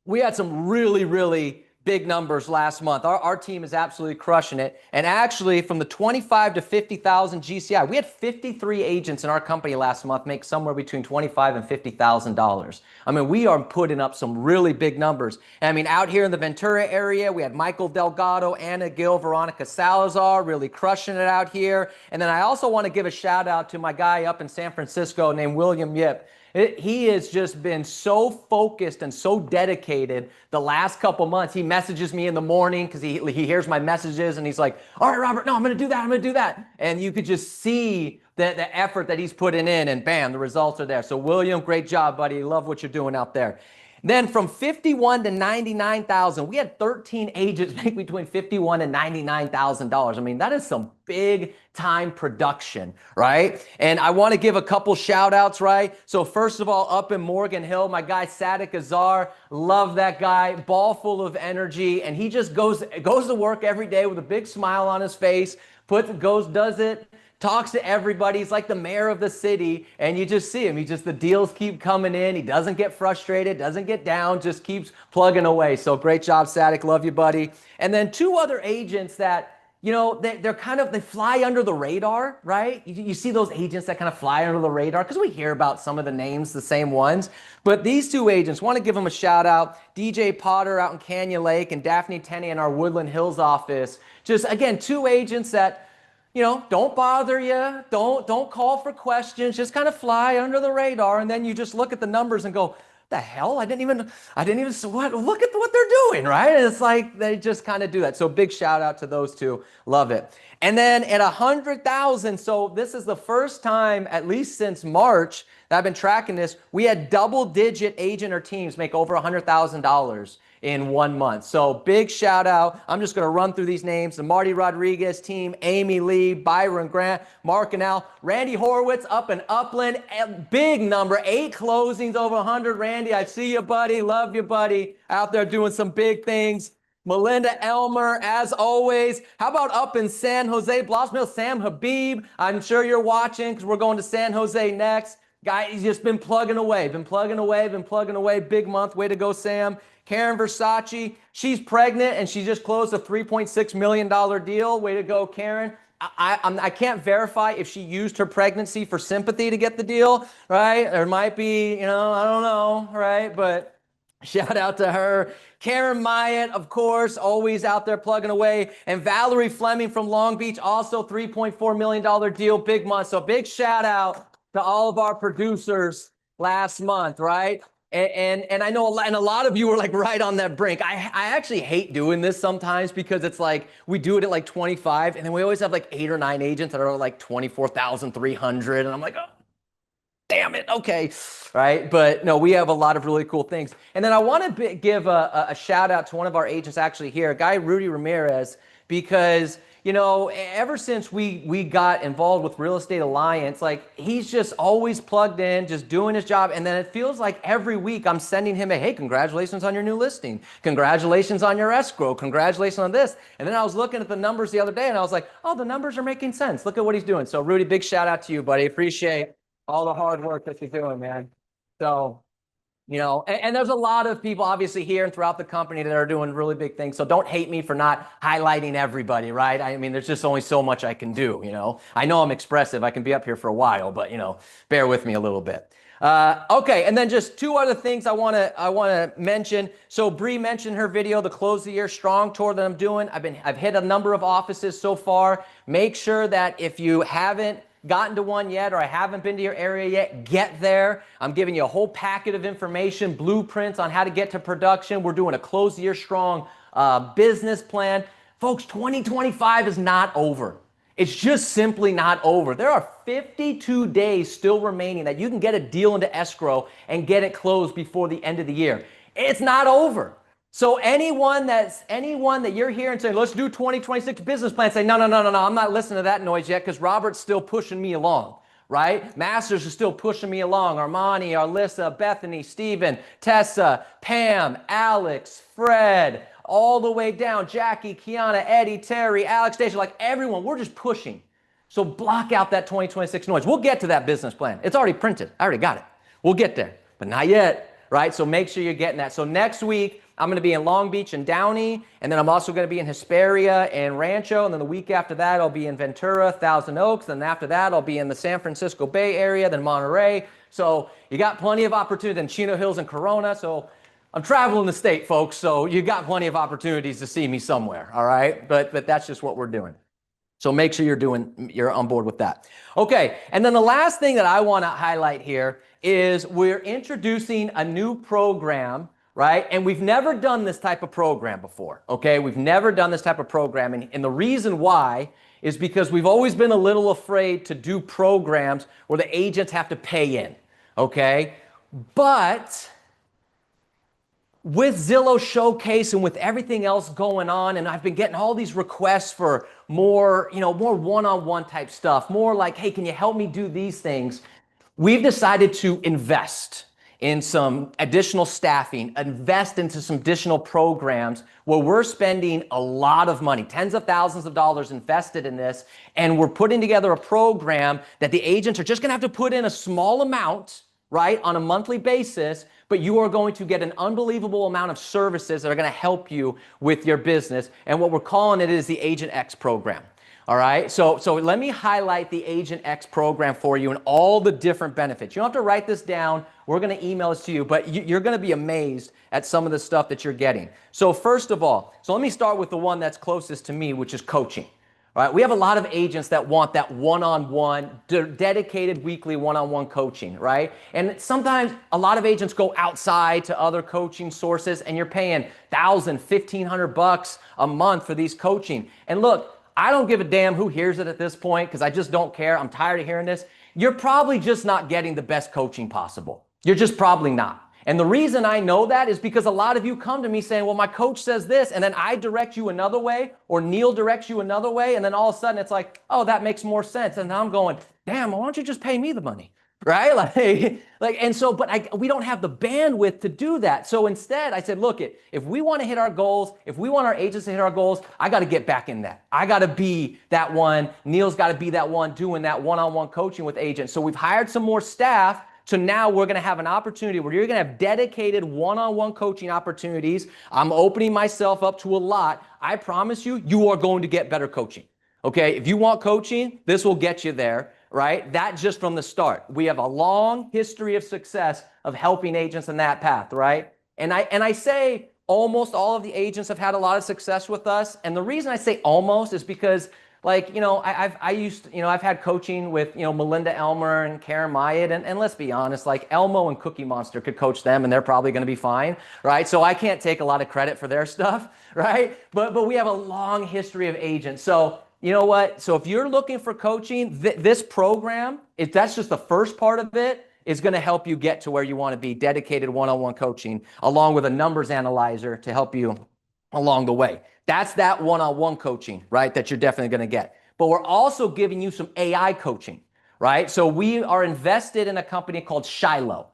we had some really big numbers last month. Our team is absolutely crushing it. And actually, from the 25 to 50,000 GCI, we had 53 agents in our company last month make somewhere between $25,000 and $50,000. I mean, we are putting up some really big numbers. And I mean, out here in the Ventura area, we had Michael Delgado, Anna Gill, Veronica Salazar, really crushing it out here. And then I also want to give a shout out to my guy up in San Francisco named William Yip. He has just been so focused and so dedicated the last couple months. He messages me in the morning because he hears my messages and he's like, all right, Robert, no, I'm going to do that. I'm going to do that. And you could just see the effort that he's putting in, and bam, the results are there. So William, great job, buddy. Love what you're doing out there. Then from 51 to 99,000, we had 13 agents make between $51,000 and $99,000. I mean, that is some big time production, right? And I want to give a couple shout outs, right? So first of all, up in Morgan Hill, my guy Sadik Azar, love that guy, ball full of energy, and he just goes to work every day with a big smile on his face, does it. Talks to everybody. He's like the mayor of the city, and you just see him. The deals keep coming in. He doesn't get frustrated, doesn't get down, just keeps plugging away. So great job, Sadik. Love you, buddy. And then two other agents that, you know, they fly under the radar, right? You see those agents that kind of fly under the radar because we hear about some of the names, the same ones. But these two agents, want to give them a shout out. DJ Potter out in Canyon Lake and Daphne Tenney in our Woodland Hills office. Just, again, two agents that, you know, don't bother you, don't call for questions, just kind of fly under the radar, and then you just look at the numbers and go, the hell, I didn't even, look at what they're doing, right? And it's like, they just kind of do that. So big shout out to those two, love it. And then at 100,000, so this is the first time, at least since March, that I've been tracking this, we had double-digit agent or teams make over $100,000 in 1 month. So big shout out. I'm just going to run through these names. The Marty Rodriguez team, Amy Lee, Byron Grant, Mark and Al, Randy Horowitz up in Upland, big number, 8 closings over 100. Randy, I see you, buddy. Love you, buddy. Out there doing some big things. Melinda Elmer, as always. How about up in San Jose, Blossom Hill, Sam Habib. I'm sure you're watching because we're going to San Jose next. Guy, he's just been plugging away. Big month. Way to go, Sam. Karen Versace, she's pregnant and she just closed a $3.6 million deal. Way to go, Karen. I can't verify if she used her pregnancy for sympathy to get the deal, right? There might be, you know, I don't know, right? But shout out to her. Karen Myatt, of course, always out there plugging away. And Valerie Fleming from Long Beach, also $3.4 million deal, big month. So big shout out to all of our producers last month, right? And I know a lot of you were like right on that brink. I actually hate doing this sometimes because it's like we do it at like 25 and then we always have like 8 or 9 agents that are like 24,300 and I'm like, oh, damn it. Okay. Right. But no, we have a lot of really cool things. And then I want to give a shout out to one of our agents actually here, a guy, Rudy Ramirez, because you know, ever since we got involved with Real Estate Alliance, like he's just always plugged in, just doing his job. And then it feels like every week I'm sending him a, hey, congratulations on your new listing. Congratulations on your escrow. Congratulations on this. And then I was looking at the numbers the other day and I was like, oh, the numbers are making sense. Look at what he's doing. So Rudy, big shout out to you, buddy. Appreciate all the hard work that you're doing, man. So, you know, and there's a lot of people obviously here and throughout the company that are doing really big things. So don't hate me for not highlighting everybody, right? I mean, there's just only so much I can do, you know. I know I'm expressive. I can be up here for a while, but, you know, bear with me a little bit. Okay, and then just 2 other things I want to mention. So Bree mentioned her video, the Close the Year Strong tour that I'm doing. I've hit a number of offices so far. Make sure that if you haven't gotten to one yet or I haven't been to your area yet, get there. I'm giving you a whole packet of information, blueprints on how to get to production. We're doing a Close the Year Strong business plan. Folks, 2025 is not over. It's just simply not over. There are 52 days still remaining that you can get a deal into escrow and get it closed before the end of the year. It's not over. So anyone that you're hearing saying, let's do 2026 business plan, say, no, I'm not listening to that noise yet because Robert's still pushing me along, right? Masters are still pushing me along. Armani, Alyssa, Bethany, Steven, Tessa, Pam, Alex, Fred, all the way down, Jackie, Kiana, Eddie, Terry, Alex, Deja, like everyone, we're just pushing. So block out that 2026 noise. We'll get to that business plan. It's already printed. I already got it. We'll get there, but not yet, right? So make sure you're getting that. So next week, I'm going to be in Long Beach and Downey, and then I'm also going to be in Hesperia and Rancho, and then the week after that, I'll be in Ventura, Thousand Oaks, and after that, I'll be in the San Francisco Bay Area, then Monterey. So you got plenty of opportunity in Chino Hills and Corona. So I'm traveling the state, folks, so you got plenty of opportunities to see me somewhere, all right? But that's just what we're doing. So make sure you're on board with that. Okay, and then the last thing that I want to highlight here is we're introducing a new program, right? And we've never done this type of program before, okay? We've never done this type of program, and the reason why is because we've always been a little afraid to do programs where the agents have to pay in, okay? But with Zillow Showcase and with everything else going on, and I've been getting all these requests for more, more one-on-one type stuff, more like, hey, can you help me do these things? We've decided to invest in some additional staffing, invest into some additional programs where we're spending a lot of money, tens of thousands of dollars invested in this, and we're putting together a program that the agents are just gonna have to put in a small amount, right, on a monthly basis, but you are going to get an unbelievable amount of services that are going to help you with your business. And what we're calling it is the Agent X program. All right. So let me highlight the Agent X program for you and all the different benefits. You don't have to write this down. We're going to email this to you, but you're going to be amazed at some of the stuff that you're getting. So first of all, let me start with the one that's closest to me, which is coaching. All right, we have a lot of agents that want that one-on-one, dedicated weekly one-on-one coaching, right? And sometimes a lot of agents go outside to other coaching sources and you're paying $1,000, $1,500 a month for these coaching. And look, I don't give a damn who hears it at this point because I just don't care. I'm tired of hearing this. You're probably just not getting the best coaching possible. You're just probably not. And the reason I know that is because a lot of you come to me saying, well, my coach says this, and then I direct you another way, or Neil directs you another way, and then all of a sudden it's like, oh, that makes more sense. And I'm going, damn, why don't you just pay me the money, right? We don't have the bandwidth to do that. So instead, I said, look, if we want to hit our goals, if we want our agents to hit our goals, I got to get back in that. I got to be that one. Neil's got to be that one doing that one-on-one coaching with agents. So we've hired some more staff. So now we're going to have an opportunity where you're going to have dedicated one-on-one coaching opportunities. I'm opening myself up to a lot. I promise you, you are going to get better coaching. Okay. If you want coaching, this will get you there, right? That just from the start. We have a long history of success of helping agents in that path, right? And I say almost all of the agents have had a lot of success with us. And the reason I say almost is because I've had coaching with, Melinda Elmer and Karen Myatt, and let's be honest, like Elmo and Cookie Monster could coach them and they're probably going to be fine, right? So I can't take a lot of credit for their stuff, right? But we have a long history of agents. So you know what? So if you're looking for coaching, this program, if that's just the first part of it, is going to help you get to where you want to be, dedicated one-on-one coaching, along with a numbers analyzer to help you along the way. That's that one-on-one coaching, right, that you're definitely going to get. But we're also giving you some AI coaching, right? So we are invested in a company called Shiloh.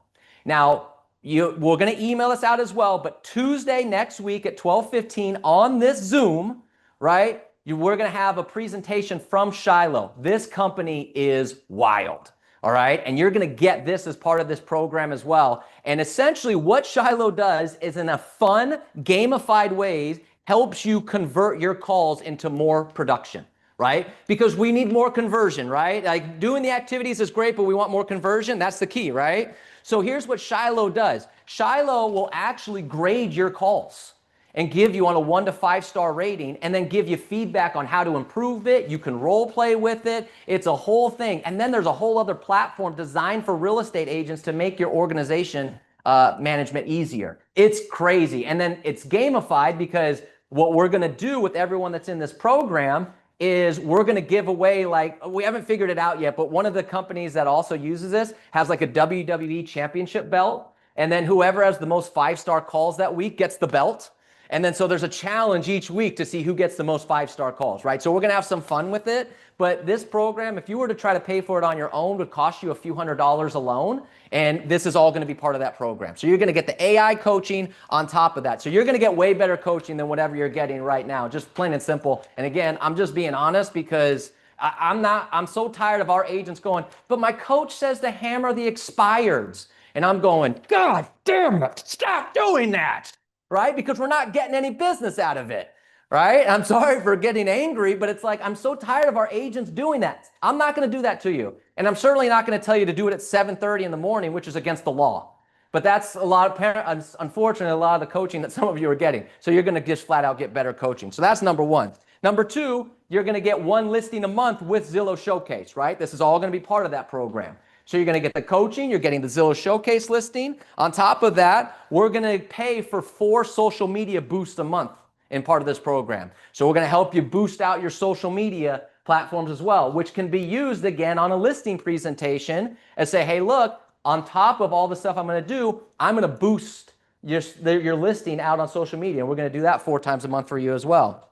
Now, we're going to email us out as well, but Tuesday next week at 12:15 on this Zoom, right, we're going to have a presentation from Shiloh. This company is wild, all right? And you're going to get this as part of this program as well. And essentially what Shiloh does is in a fun, gamified ways, helps you convert your calls into more production, right? Because we need more conversion, right? Like doing the activities is great, but we want more conversion. That's the key, right? So here's what Shiloh does. Shiloh will actually grade your calls and give you on a 1 to 5 star rating and then give you feedback on how to improve it. You can role play with it. It's a whole thing. And then there's a whole other platform designed for real estate agents to make your organization management easier. It's crazy. And then it's gamified because what we're going to do with everyone that's in this program is we're going to give away, like, we haven't figured it out yet, but one of the companies that also uses this has like a WWE championship belt. And then whoever has the most 5-star calls that week gets the belt. And then so there's a challenge each week to see who gets the most 5-star calls, right? So we're going to have some fun with it. But this program, if you were to try to pay for it on your own, would cost you a few $100s alone. And this is all going to be part of that program. So you're going to get the AI coaching on top of that. So you're going to get way better coaching than whatever you're getting right now, just plain and simple. And again, I'm just being honest because I'm so tired of our agents going, but my coach says to hammer the expireds. And I'm going, God damn it, stop doing that, right? Because we're not getting any business out of it, right? I'm sorry for getting angry, but it's like, I'm so tired of our agents doing that. I'm not going to do that to you. And I'm certainly not going to tell you to do it at 7:30 in the morning, which is against the law. But that's a lot of, unfortunately, a lot of the coaching that some of you are getting. So you're going to just flat out get better coaching. So that's number one. Number two, you're going to get one listing a month with Zillow Showcase, right? This is all going to be part of that program. So you're going to get the coaching, you're getting the Zillow Showcase listing. On top of that, we're going to pay for 4 social media boosts a month in part of this program. So we're going to help you boost out your social media platforms as well, which can be used again on a listing presentation and say, hey, look, on top of all the stuff I'm going to do, I'm going to boost your listing out on social media. And we're going to do that 4 times a month for you as well.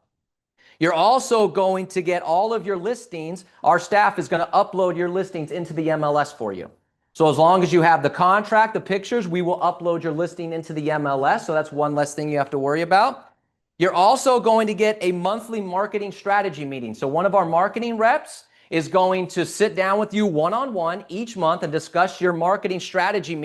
You're also going to get all of your listings. Our staff is going to upload your listings into the MLS for you. So as long as you have the contract, the pictures, we will upload your listing into the MLS. So that's one less thing you have to worry about. You're also going to get a monthly marketing strategy meeting. So one of our marketing reps is going to sit down with you one-on-one each month and discuss your marketing strategy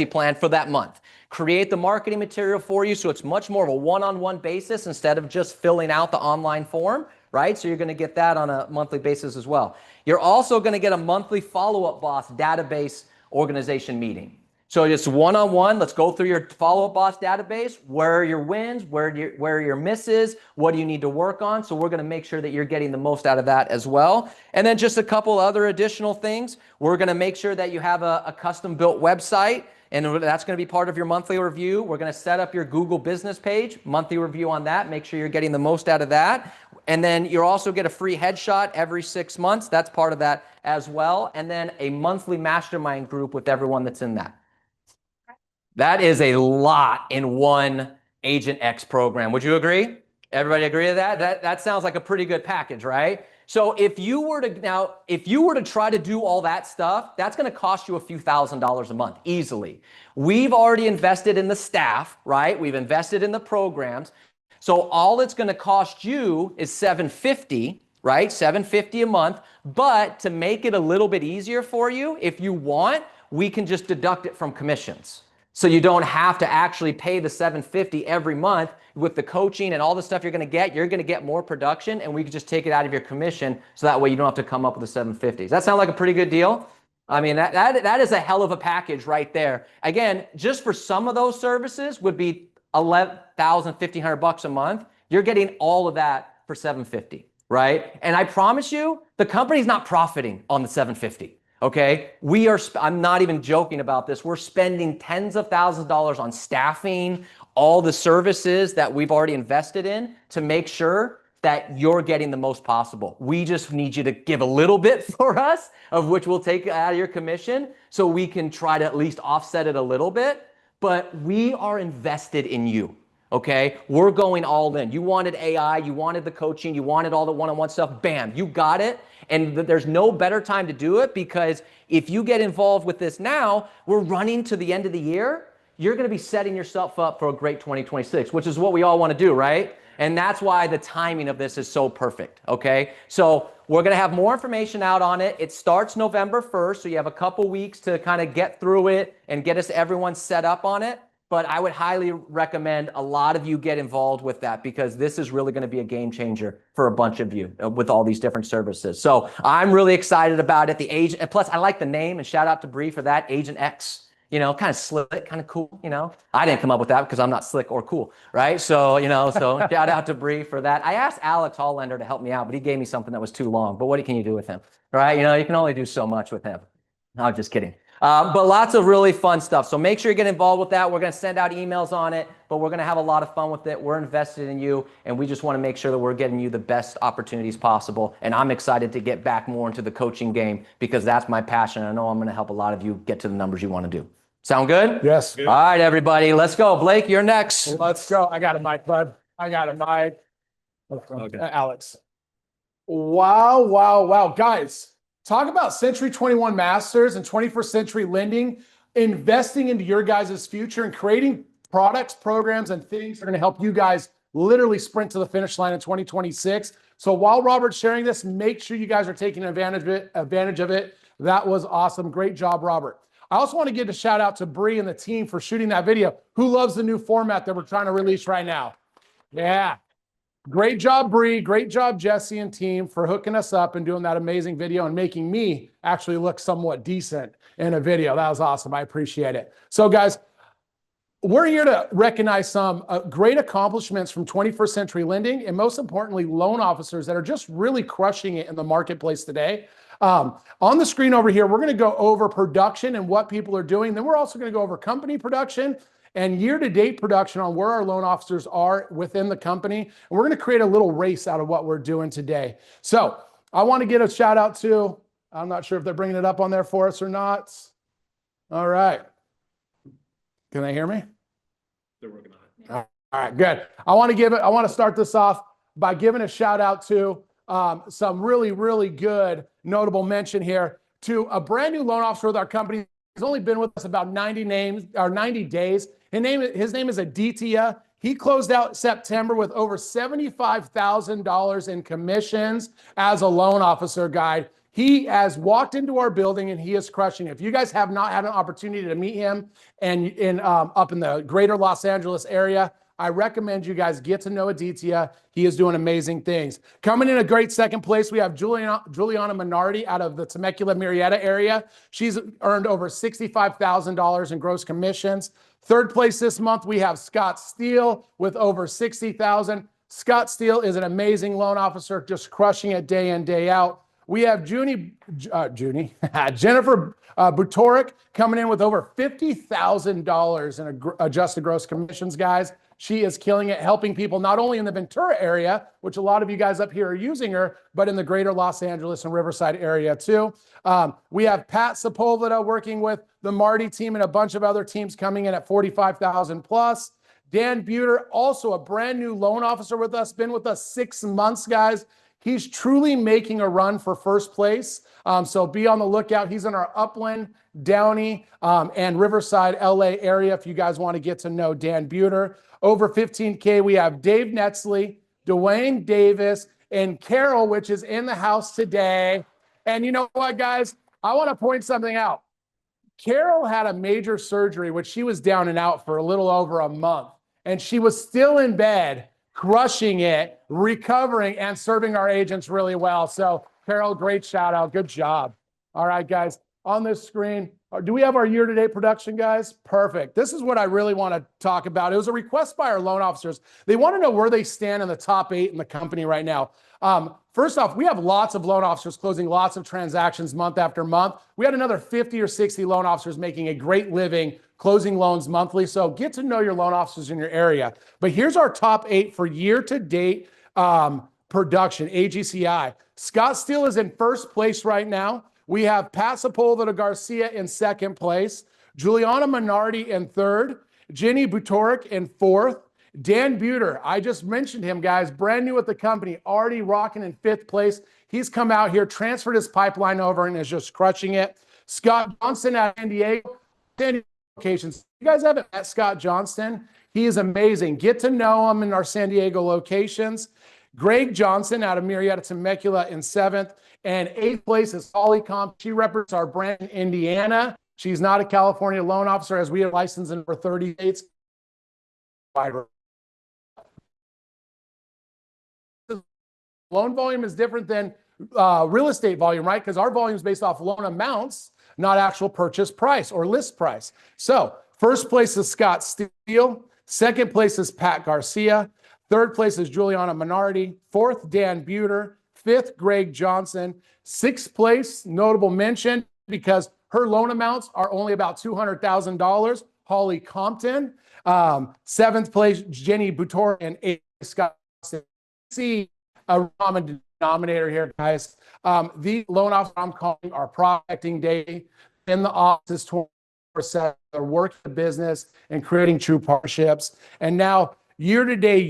plan for that month. Create the marketing material for you so it's much more of a one-on-one basis instead of just filling out the online form, right? So you're going to get that on a monthly basis as well. You're also going to get a monthly follow-up boss database organization meeting. So it's one-on-one. Let's go through your follow-up boss database. Where are your wins? Where are your misses? What do you need to work on? So we're going to make sure that you're getting the most out of that as well. And then just a couple other additional things. We're going to make sure that you have a custom-built website, and that's going to be part of your monthly review. We're going to set up your Google business page, monthly review on that. Make sure you're getting the most out of that. And then you'll also get a free headshot every 6 months. That's part of that as well. And then a monthly mastermind group with everyone that's in that. That is a lot in one Agent X program. Would you agree? Everybody agree to that? That sounds like a pretty good package, right? So if you were to try to do all that stuff, that's going to cost you a few $1,000s a month easily. We've already invested in the staff, right? We've invested in the programs. So all it's going to cost you is $750, right? $750 a month. But to make it a little bit easier for you, if you want, we can just deduct it from commissions. So you don't have to actually pay the $750 every month with the coaching and all the stuff you're going to get. You're going to get more production, and we can just take it out of your commission, so that way you don't have to come up with the $750. Does that sound like a pretty good deal? I mean, that is a hell of a package right there. Again, just for some of those services would be $1,500 a month. You're getting all of that for $750, right? And I promise you, the company's not profiting on the $750. Okay, I'm not even joking about this. We're spending tens of thousands of dollars on staffing, all the services that we've already invested in to make sure that you're getting the most possible. We just need you to give a little bit for us, of which we'll take out of your commission, so we can try to at least offset it a little bit. But we are invested in you. Okay, we're going all in. You wanted AI, you wanted the coaching, you wanted all the one-on-one stuff. Bam, you got it. And there's no better time to do it, because if you get involved with this now, we're running to the end of the year. You're going to be setting yourself up for a great 2026, which is what we all want to do, right? And that's why the timing of this is so perfect. Okay, so we're going to have more information out on it. It starts November 1st, so you have a couple weeks to kind of get through it and get everyone set up on it. But I would highly recommend a lot of you get involved with that, because this is really going to be a game changer for a bunch of you with all these different services. So I'm really excited about it. The agent, and plus I like the name, and shout out to Bree for that, Agent X. You know, kind of slick, kind of cool, you know. I didn't come up with that because I'm not slick or cool, right? So, you know, so shout out to Bree for that. I asked Alex Hollander to help me out, but he gave me something that was too long. But what can you do with him, right? You know, you can only do so much with him. No, I'm just kidding. But lots of really fun stuff. So make sure you get involved with that. We're going to send out emails on it, but we're going to have a lot of fun with it. We're invested in you, and we just want to make sure that we're getting you the best opportunities possible. And I'm excited to get back more into the coaching game, because that's my passion. I know I'm going to help a lot of you get to the numbers you want to do. Sound good? Yes. All right, everybody, let's go. Blake, you're next. Let's go. I got a mic, bud. I got a mic. Okay. Alex. Wow, wow, wow. Guys, talk about Century 21 Masters and 21st Century Lending, investing into your guys' future and creating products, programs, and things that are going to help you guys literally sprint to the finish line in 2026. So while Robert's sharing this, make sure you guys are taking advantage of it. That was awesome. Great job, Robert. I also want to give a shout out to Bree and the team for shooting that video. Who loves the new format that we're trying to release right now? Yeah. Great job, Bree. Great job, Jesse and team, for hooking us up and doing that amazing video and making me actually look somewhat decent in a video. That was awesome. I appreciate it. So, guys, we're here to recognize some great accomplishments from 21st Century Lending, and most importantly, loan officers that are just really crushing it in the marketplace today. On the screen over here, we're going to go over production and what people are doing. Then we're also going to go over company production and year-to-date production on where our loan officers are within the company. And we're going to create a little race out of what we're doing today. So I want to give a shout out to, I'm not sure if they're bringing it up on there for us or not. All right. Can they hear me? They're working on it. All right, good. I want to start this off by giving a shout out to some really, really good notable mention here to a brand new loan officer with our company. He's only been with us about 90 days. His name is Aditya. He closed out September with over $75,000 in commissions as a loan officer guide. He has walked into our building and he is crushing it. If you guys have not had an opportunity to meet him and up in the greater Los Angeles area, I recommend you guys get to know Aditya. He is doing amazing things. Coming in a great second place, we have Juliana Minardi out of the Temecula Murrieta area. She's earned over $65,000 in gross commissions. Third place this month, we have Scott Steele with over $60,000. Scott Steele is an amazing loan officer, just crushing it day in, day out. We have Jennifer Butorik coming in with over $50,000 in adjusted gross commissions, guys. She is killing it, helping people not only in the Ventura area, which a lot of you guys up here are using her, but in the greater Los Angeles and Riverside area too. We have Pat Sepulveda working with the Marty team and a bunch of other teams coming in at $45,000 plus. Dan Buter, also a brand new loan officer with us, been with us 6 months, guys. He's truly making a run for first place. So be on the lookout. He's in our Upland, Downey, and Riverside, LA area if you guys want to get to know Dan Buter. Over 15K, we have Dave Netzley, Dwayne Davis, and Carol, which is in the house today. And you know what, guys? I want to point something out. Carol had a major surgery, which she was down and out for a little over a month. And she was still in bed, crushing it, recovering, and serving our agents really well. So, Carol, great shout out. Good job. All right, guys, on this screen, do we have our year-to-date production, guys? Perfect. This is what I really want to talk about. It was a request by our loan officers. They want to know where they stand in the top 8 in the company right now. First off, we have lots of loan officers closing lots of transactions month after month. We had another 50 or 60 loan officers making a great living closing loans monthly. So get to know your loan officers in your area. But here's our top 8 for year-to-date production, AGCI. Scott Steele is in first place right now. We have Pat Sepulveda Garcia in second place, Juliana Minardi in third, Jenny Butorik in fourth, Dan Buter, I just mentioned him, guys, brand new at the company, already rocking in fifth place. He's come out here, transferred his pipeline over, and is just crushing it. Scott Johnson at San Diego locations. You guys haven't met Scott Johnston? He is amazing. Get to know him in our San Diego locations. Greg Johnson out of Murrieta Temecula in seventh. And eighth place is Holly Comp. She represents our brand in Indiana. She's not a California loan officer, as we are licensed in over 30 states. Loan volume is different than real estate volume, right? Because our volume is based off loan amounts, not actual purchase price or list price. So first place is Scott Steele. Second place is Pat Garcia. Third place is Juliana Minardi. Fourth, Dan Buter. Fifth, Greg Johnson. Sixth place, notable mention because her loan amounts are only about $200,000. Holly Compton. Seventh place, Jenny Butor, and eighth, Scott. See a common denominator here, guys. The loan officer I'm calling our prospecting day in the office 24/7. They're working the business and creating true partnerships. And now year-to-date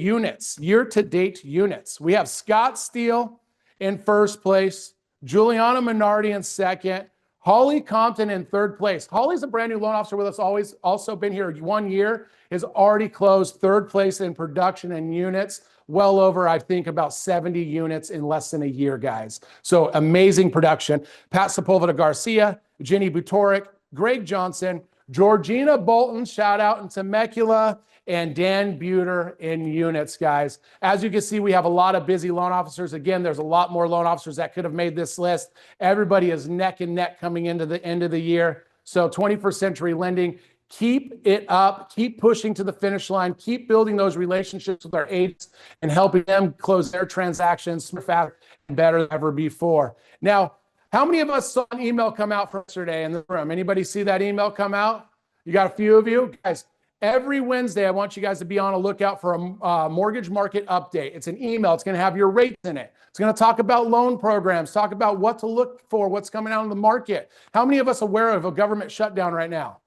units. We have Scott Steele in first place, Juliana Minardi in second, Holly Compton in third place. Holly's a brand new loan officer with us, always also been here 1 year, has already closed third place in production and units, well over, I think, about 70 units in less than a year, guys. So amazing production. Pat Sepulveda Garcia, Jenny Butoric, Greg Johnson, Georgina Bolton, shout out in Temecula, and Dan Buter in units, guys. As you can see, we have a lot of busy loan officers. Again, there's a lot more loan officers that could have made this list. Everybody is neck and neck coming into the end of the year. So 21st Century Lending, keep it up, keep pushing to the finish line, keep building those relationships with our agents and helping them close their transactions faster and better than ever before. Now, how many of us saw an email come out from yesterday in the room? Anybody see that email come out? You got a few of you? Guys, every Wednesday, I want you guys to be on a lookout for a mortgage market update. It's an email. It's going to have your rates in it. It's going to talk about loan programs, talk about what to look for, what's coming out in the market. How many of us are aware of a government shutdown right now?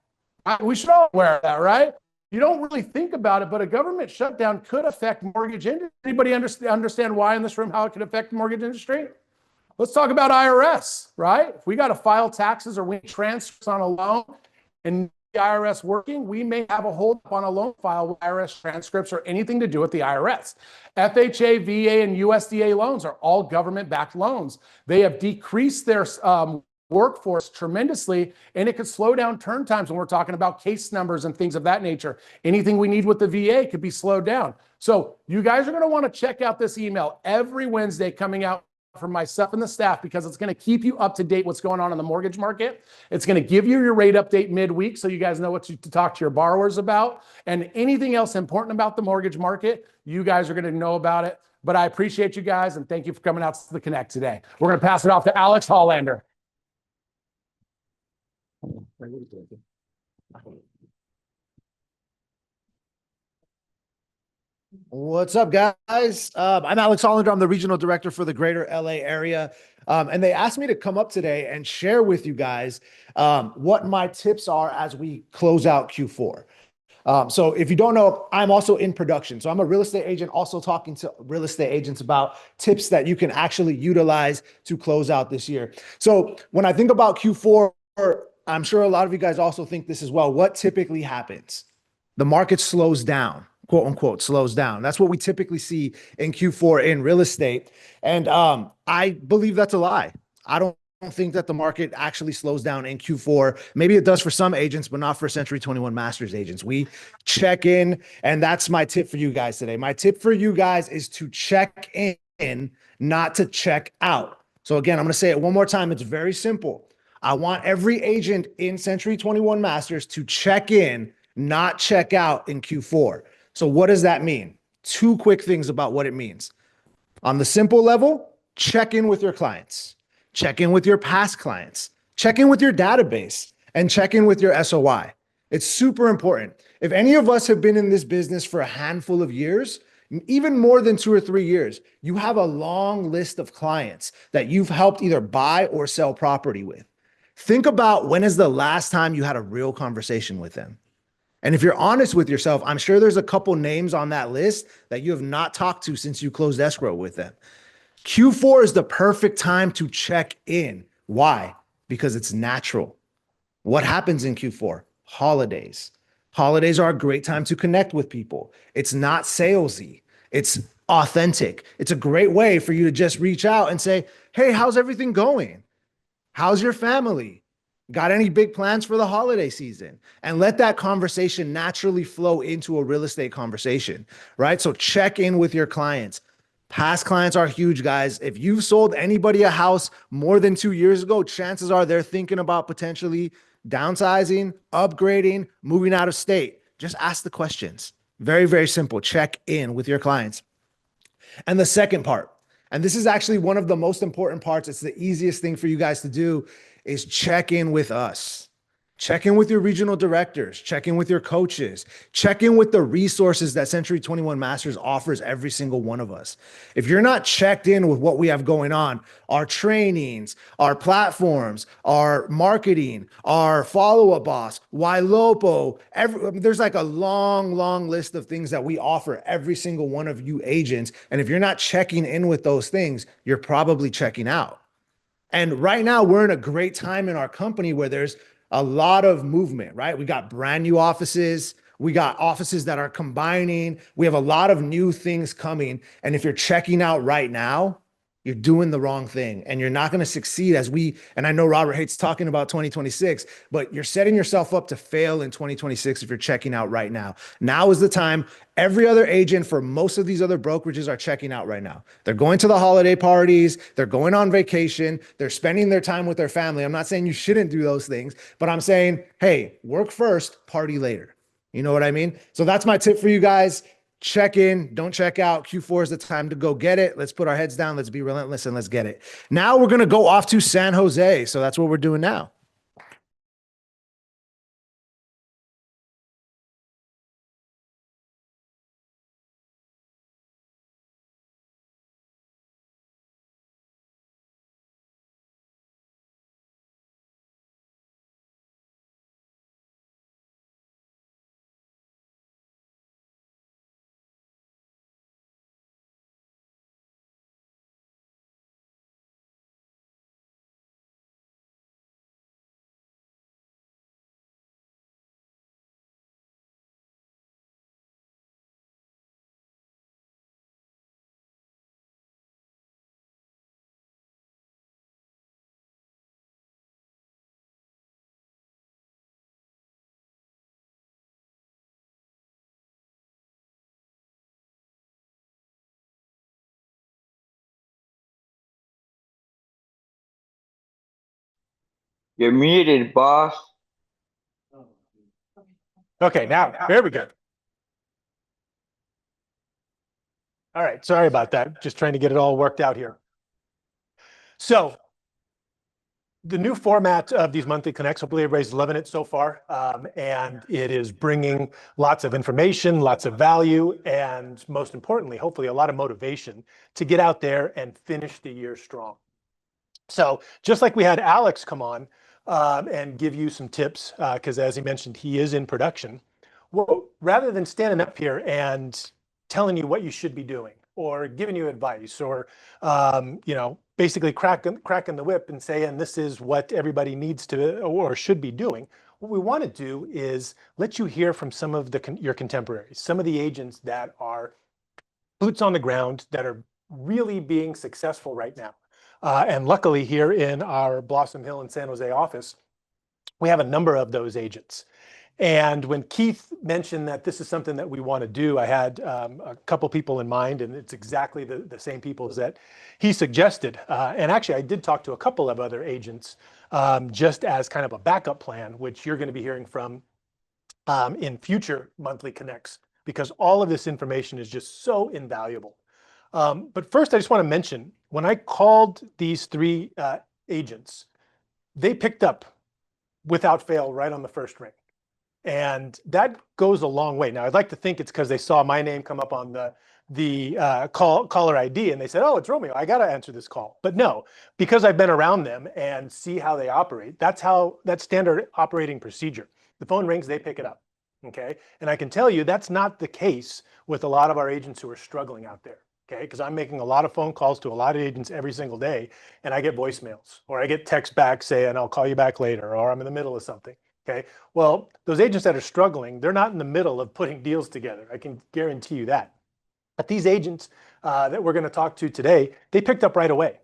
We should all be aware of that, right? You don't really think about it, but a government shutdown could affect mortgage industry. Anybody understand why in this room, how it could affect the mortgage industry? Let's talk about IRS, right? If we got to file taxes or we need transfers on a loan and the IRS working, we may have a hold up on a loan file with IRS transcripts or anything to do with the IRS. FHA, VA, and USDA loans are all government-backed loans. They have decreased their workforce tremendously, and it could slow down turn times when we're talking about case numbers and things of that nature. Anything we need with the VA could be slowed down. So you guys are going to want to check out this email every Wednesday coming out from myself and the staff, because it's going to keep you up to date what's going on in the mortgage market. It's going to give you your rate update midweek so you guys know what to talk to your borrowers about, and anything else important about the mortgage market, you guys are going to know about it. But I appreciate you guys and thank you for coming out to the Connect today. We're going to pass it off to Alex Hollander. What's up, guys? I'm Alex Hollander. I'm the regional director for the greater LA area. And they asked me to come up today and share with you guys what my tips are as we close out Q4. So if you don't know, I'm also in production. So I'm a real estate agent, also talking to real estate agents about tips that you can actually utilize to close out this year. So when I think about Q4, I'm sure a lot of you guys also think this as well. What typically happens? The market slows down, quote unquote, slows down. That's what we typically see in Q4 in real estate. And I believe that's a lie. I don't think that the market actually slows down in Q4. Maybe it does for some agents, but not for Century 21 Masters agents. We check in, and that's my tip for you guys today. My tip for you guys is to check in, not to check out. So again, I'm going to say it one more time. It's very simple. I want every agent in Century 21 Masters to check in, not check out in Q4. So what does that mean? Two quick things about what it means. On the simple level, check in with your clients, check in with your past clients, check in with your database, and check in with your SOI. It's super important. If any of us have been in this business for a handful of years, even more than 2 or 3 years, you have a long list of clients that you've helped either buy or sell property with. Think about when is the last time you had a real conversation with them. And if you're honest with yourself, I'm sure there's a couple names on that list that you have not talked to since you closed escrow with them. Q4 is the perfect time to check in. Why? Because it's natural. What happens in Q4? Holidays. Holidays are a great time to connect with people. It's not salesy. It's authentic. It's a great way for you to just reach out and say, hey, how's everything going? How's your family? Got any big plans for the holiday season? And let that conversation naturally flow into a real estate conversation, right? So check in with your clients. Past clients are huge, guys. If you've sold anybody a house more than 2 years ago, chances are they're thinking about potentially downsizing, upgrading, moving out of state. Just ask the questions. Very, very simple. Check in with your clients. And the second part, and this is actually one of the most important parts, it's the easiest thing for you guys to do, is check in with us. Check in with your regional directors, check in with your coaches, check in with the resources that Century 21 Masters offers every single one of us. If you're not checked in with what we have going on, our trainings, our platforms, our marketing, our follow-up boss, Ylopo, there's like a long, long list of things that we offer every single one of you agents. And if you're not checking in with those things, you're probably checking out. And right now we're in a great time in our company where there's a lot of movement, right? We got brand new offices. We got offices that are combining. We have a lot of new things coming. And if you're checking out right now, you're doing the wrong thing and you're not going to succeed and I know Robert hates talking about 2026, but you're setting yourself up to fail in 2026 if you're checking out right now. Now is the time. Every other agent for most of these other brokerages are checking out right now. They're going to the holiday parties. They're going on vacation. They're spending their time with their family. I'm not saying you shouldn't do those things, but I'm saying, hey, work first, party later. You know what I mean? So that's my tip for you guys. Check in, don't check out. Q4 is the time to go get it. Let's put our heads down. Let's be relentless and let's get it. Now we're going to go off to San Jose. So that's what we're doing now. You're muted, boss. Okay, now, there we go. All right, sorry about that. Just trying to get it all worked out here. So the new format of these monthly connects, hopefully everybody's loving it so far. And it is bringing lots of information, lots of value, and most importantly, hopefully a lot of motivation to get out there and finish the year strong. So just like we had Alex come on and give you some tips, because as he mentioned, he is in production. Well, rather than standing up here and telling you what you should be doing or giving you advice or, basically cracking the whip and saying this is what everybody needs to or should be doing. What we want to do is let you hear from some of your contemporaries, some of the agents that are boots on the ground, that are really being successful right now. And luckily here in our Blossom Hill and San Jose office, we have a number of those agents. And when Keith mentioned that this is something that we want to do, I had a couple people in mind, and it's exactly the same people that he suggested. And actually, I did talk to a couple of other agents just as kind of a backup plan, which you're going to be hearing from in future monthly connects, because all of this information is just so invaluable. But first, I just want to mention, when I called these three agents, they picked up without fail right on the first ring. And that goes a long way. Now, I'd like to think it's because they saw my name come up on the caller ID and they said, oh, it's Romeo, I got to answer this call. But no, because I've been around them and see how they operate, that's standard operating procedure. The phone rings, they pick it up, okay? And I can tell you that's not the case with a lot of our agents who are struggling out there, okay? Because I'm making a lot of phone calls to a lot of agents every single day, and I get voicemails, or I get texts back saying, I'll call you back later, or I'm in the middle of something. Okay, well, those agents that are struggling, they're not in the middle of putting deals together. I can guarantee you that. But these agents that we're going to talk to today, they picked up right away.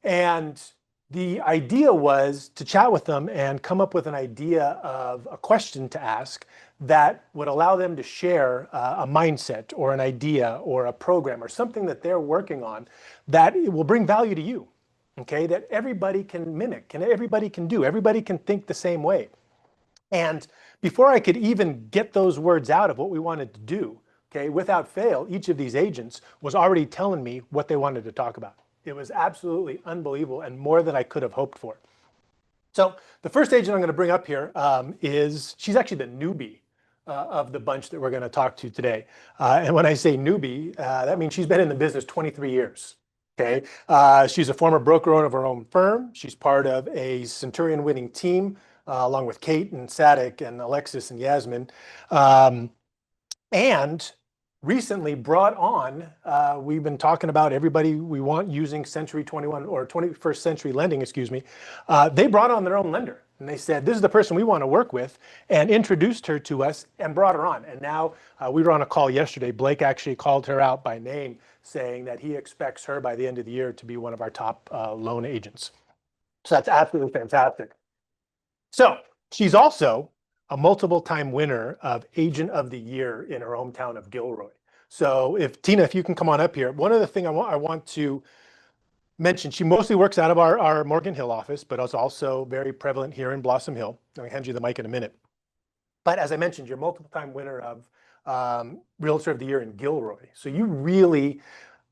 And the idea was to chat with them and come up with an idea of a question to ask that would allow them to share a mindset or an idea or a program or something that they're working on that will bring value to you, okay, that everybody can mimic and everybody can do. Everybody can think the same way. And before I could even get those words out of what we wanted to do, okay, without fail, each of these agents was already telling me what they wanted to talk about. It was absolutely unbelievable and more than I could have hoped for. So the first agent I'm going to bring up here is, she's actually the newbie of the bunch that we're going to talk to today. And when I say newbie, that means she's been in the business 23 years. Okay. She's a former broker owner of her own firm. She's part of a Centurion winning team, along with Kate and Sadik and Alexis and Yasmin. And recently brought on, we've been talking about everybody we want using Century 21 or 21st Century Lending, excuse me. They brought on their own lender and they said, this is the person we want to work with, and introduced her to us and brought her on. And now we were on a call yesterday. Blake actually called her out by name, saying that he expects her by the end of the year to be one of our top loan agents. So that's absolutely fantastic. So she's also a multiple-time winner of Agent of the Year in her hometown of Gilroy. So if Tina, if you can come on up here, one of the things I want to mention, she mostly works out of our Morgan Hill office, but is also very prevalent here in Blossom Hill. I'll hand you the mic in a minute. But as I mentioned, you're multiple-time winner of Realtor of the Year in Gilroy. So you really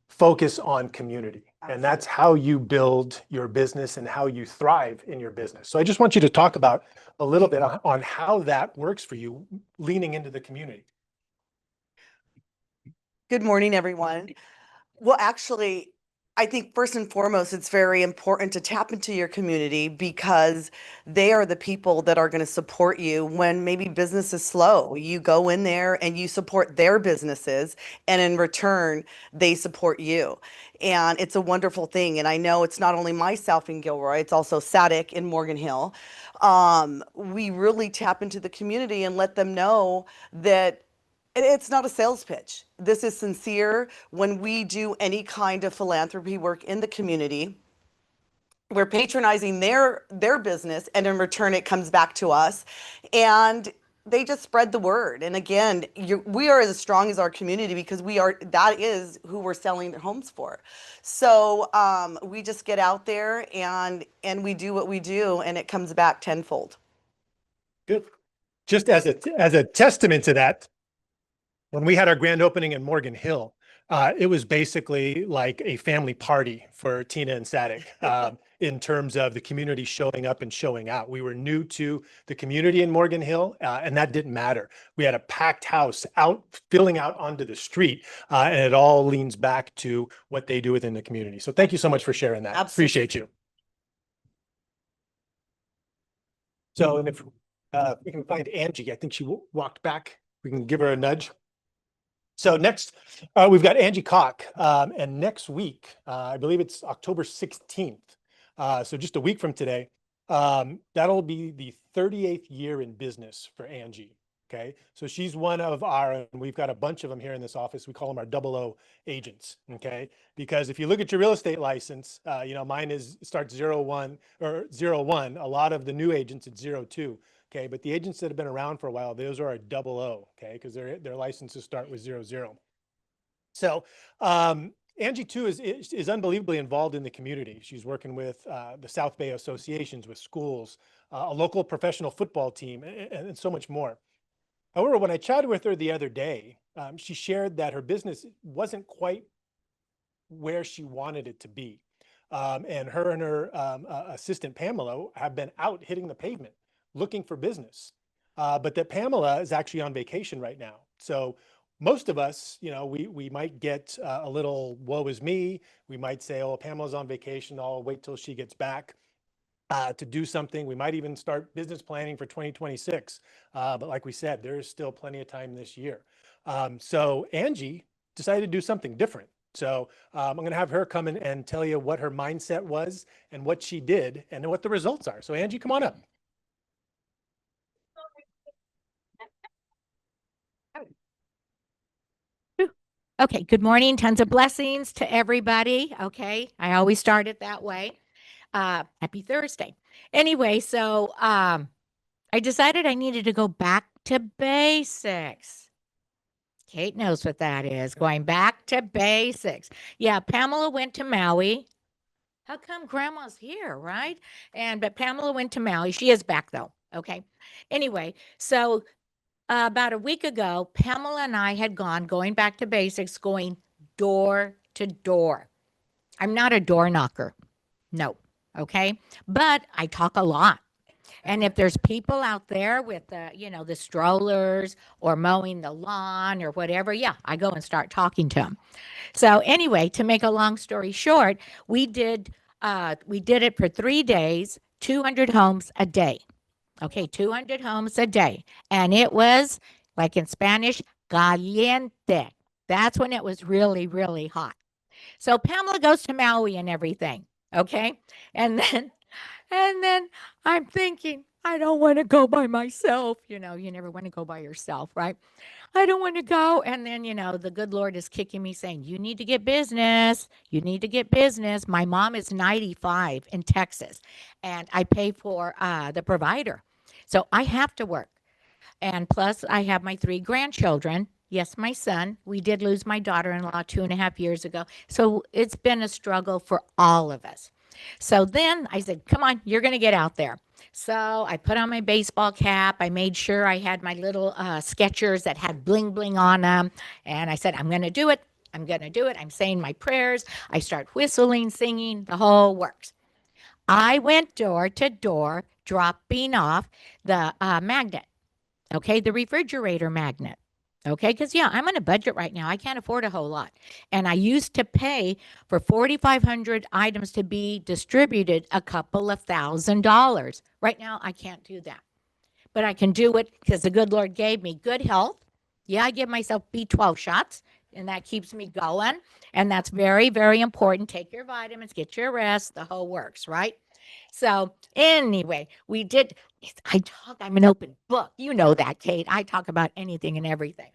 focus on community. And that's how you build your business and how you thrive in your business. So I just want you to talk about a little bit on how that works for you, leaning into the community. Good morning, everyone. Well, actually, I think first and foremost, it's very important to tap into your community because they are the people that are going to support you when maybe business is slow. You go in there and you support their businesses, and in return, they support you. And it's a wonderful thing. And I know it's not only myself in Gilroy, it's also Sadik in Morgan Hill. We really tap into the community and let them know that it's not a sales pitch. This is sincere. When we do any kind of philanthropy work in the community, we're patronizing their business, and in return, it comes back to us. And they just spread the word. And again, we are as strong as our community because that is who we're selling their homes for. So we just get out there and we do what we do, and it comes back tenfold. Good. Just as a testament to that, when we had our grand opening in Morgan Hill, it was basically like a family party for Tina and Sadik in terms of the community showing up and showing out. We were new to the community in Morgan Hill, and that didn't matter. We had a packed house filling out onto the street, and it all leans back to what they do within the community. So thank you so much for sharing that. Absolutely. Appreciate you. So, and if we can find Angie, I think she walked back. We can give her a nudge. So next, we've got Angie Koch, and next week, I believe it's October 16th. So just a week from today, that'll be the 38th year in business for Angie. Okay. So she's one of and we've got a bunch of them here in this office. We call them our 00 agents. Okay. Because if you look at your real estate license, mine starts 01 or 01. A lot of the new agents, it's 02. Okay, but the agents that have been around for a while, those are our 00, okay, because their licenses start with 00. So Angie too is unbelievably involved in the community. She's working with the South Bay associations, with schools, a local professional football team, and so much more. However, when I chatted with her the other day, she shared that her business wasn't quite where she wanted it to be, and her assistant Pamela have been out hitting the pavement looking for business, but that Pamela is actually on vacation right now. So most of us, we might get a little woe is me. We might say, oh, Pamela's on vacation. I'll wait till she gets back to do something. We might even start business planning for 2026. But like we said, there is still plenty of time this year. So Angie decided to do something different. So I'm going to have her come in and tell you what her mindset was and what she did and what the results are. So Angie, come on up. Okay, good morning. Tons of blessings to everybody. Okay, I always start it that way. Happy Thursday. Anyway, so I decided I needed to go back to basics. Kate knows what that is, going back to basics. Yeah, Pamela went to Maui. How come Grandma's here, right? But Pamela went to Maui. She is back though. Okay. Anyway, so about a week ago, Pamela and I had going back to basics, going door to door. I'm not a door knocker. No. Okay. But I talk a lot. And if there's people out there with the, the strollers or mowing the lawn or whatever, yeah, I go and start talking to them. So anyway, to make a long story short, we did it for 3 days, 200 homes a day. Okay, 200 homes a day. And it was, like in Spanish, caliente. That's when it was really, really hot. So Pamela goes to Maui and everything. Okay. And then I'm thinking, I don't want to go by myself. You never want to go by yourself, right? I don't want to go. And then, the good Lord is kicking me saying, you need to get business. You need to get business. My mom is 95 in Texas, and I pay for the provider. So I have to work. And plus, I have my 3 grandchildren. Yes, my son. We did lose my daughter-in-law 2.5 years ago. So it's been a struggle for all of us. So then I said, come on, you're going to get out there. So I put on my baseball cap. I made sure I had my little Skechers that had bling bling on them. And I said, I'm going to do it. I'm going to do it. I'm saying my prayers. I start whistling, singing, the whole works. I went door to door, dropping off the magnet. Okay, the refrigerator magnet. Okay, because I'm on a budget right now. I can't afford a whole lot. And I used to pay for 4,500 items to be distributed a couple of $1,000s. Right now, I can't do that. But I can do it because the good Lord gave me good health. Yeah, I give myself B12 shots, and that keeps me going. And that's very, very important. Take your vitamins, get your rest, the whole works, right? So anyway, we did. I'm an open book. You know that, Kate. I talk about anything and everything.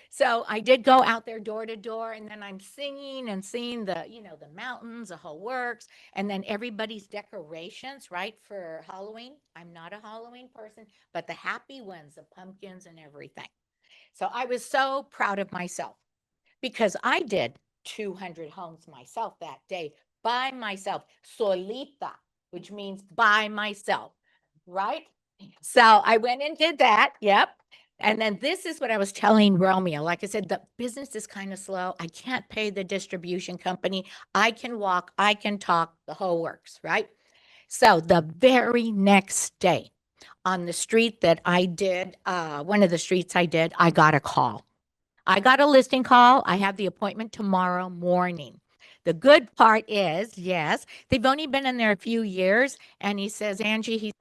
So I did go out there door to door, and then I'm singing and seeing the mountains, the whole works, and then everybody's decorations, right, for Halloween. I'm not a Halloween person, but the happy ones, the pumpkins and everything. So I was so proud of myself because I did 200 homes myself that day by myself, solita, which means by myself, right? So I went and did that. Yep. And then this is what I was telling Romeo. Like I said, the business is kind of slow. I can't pay the distribution company. I can walk, I can talk, the whole works, right? So the very next day on the street that I did, one of the streets I did, I got a call. I got a listing call. I have the appointment tomorrow morning. The good part is, yes, they've only been in there a few years. And he says, Angie,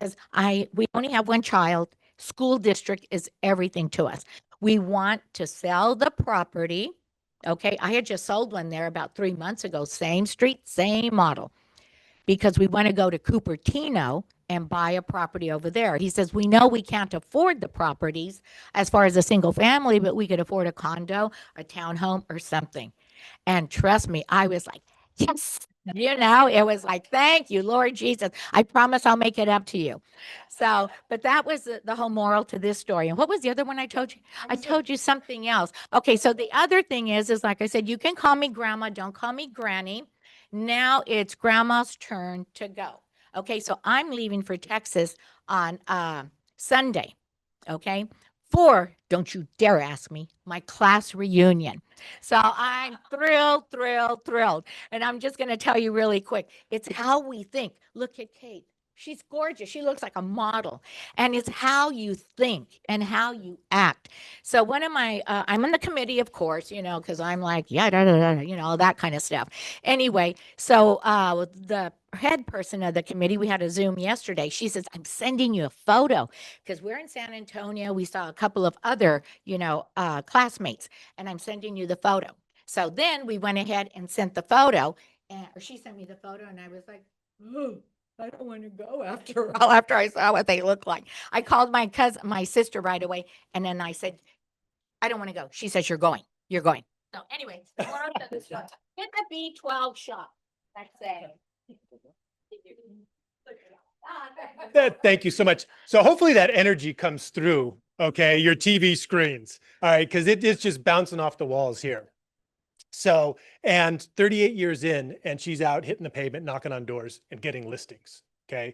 we only have one child. School district is everything to us. We want to sell the property. Okay. I had just sold one there about 3 months ago. Same street, same model. Because we want to go to Cupertino and buy a property over there. He says, we know we can't afford the properties as far as a single family, but we could afford a condo, a townhome, or something. And trust me, I was like, yes, it was like, thank you, Lord Jesus. I promise I'll make it up to you. So, but that was the whole moral to this story. And what was the other one I told you? I told you something else. Okay, so the other thing is like I said, you can call me grandma, don't call me granny. Now it's grandma's turn to go. Okay, so I'm leaving for Texas on Sunday. Okay, don't you dare ask me, my class reunion. So I'm thrilled. And I'm just going to tell you really quick. It's how we think. Look at Kate. She's gorgeous. She looks like a model. And it's how you think and how you act. So one of my, I'm in the committee, of course, because I'm like, all that kind of stuff. Anyway, so the head person of the committee, we had a Zoom yesterday. She says, I'm sending you a photo because we're in San Antonio. We saw a couple of other, classmates, and I'm sending you the photo. So then we went ahead and sent the photo, or she sent me the photo, and I was like, ooh. I don't want to go after I saw what they look like. I called my sister right away. And then I said, I don't want to go. She says, you're going. So anyway, get the B12 shot. That's it. Thank you so much. So hopefully that energy comes through, okay, your TV screens. All right, because it is just bouncing off the walls here. So, and 38 years in, and she's out hitting the pavement, knocking on doors and getting listings. Okay.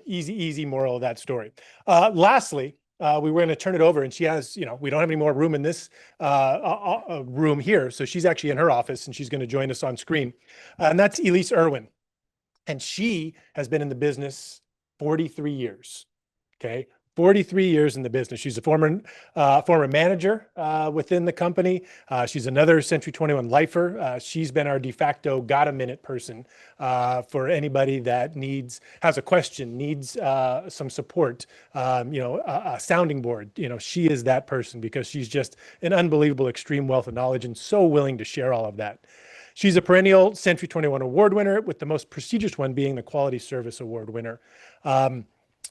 Easy moral of that story. Lastly, we were going to turn it over, and she has, we don't have any more room in this room here. So she's actually in her office, and she's going to join us on screen. And that's Elise Irwin. And she has been in the business 43 years. Okay. 43 years in the business. She's a former manager within the company. She's another Century 21 lifer. She's been our de facto got a minute person for anybody that has a question, needs some support, a sounding board. She is that person because she's just an unbelievable extreme wealth of knowledge and so willing to share all of that. She's a perennial Century 21 award winner, with the most prestigious one being the Quality Service Award winner.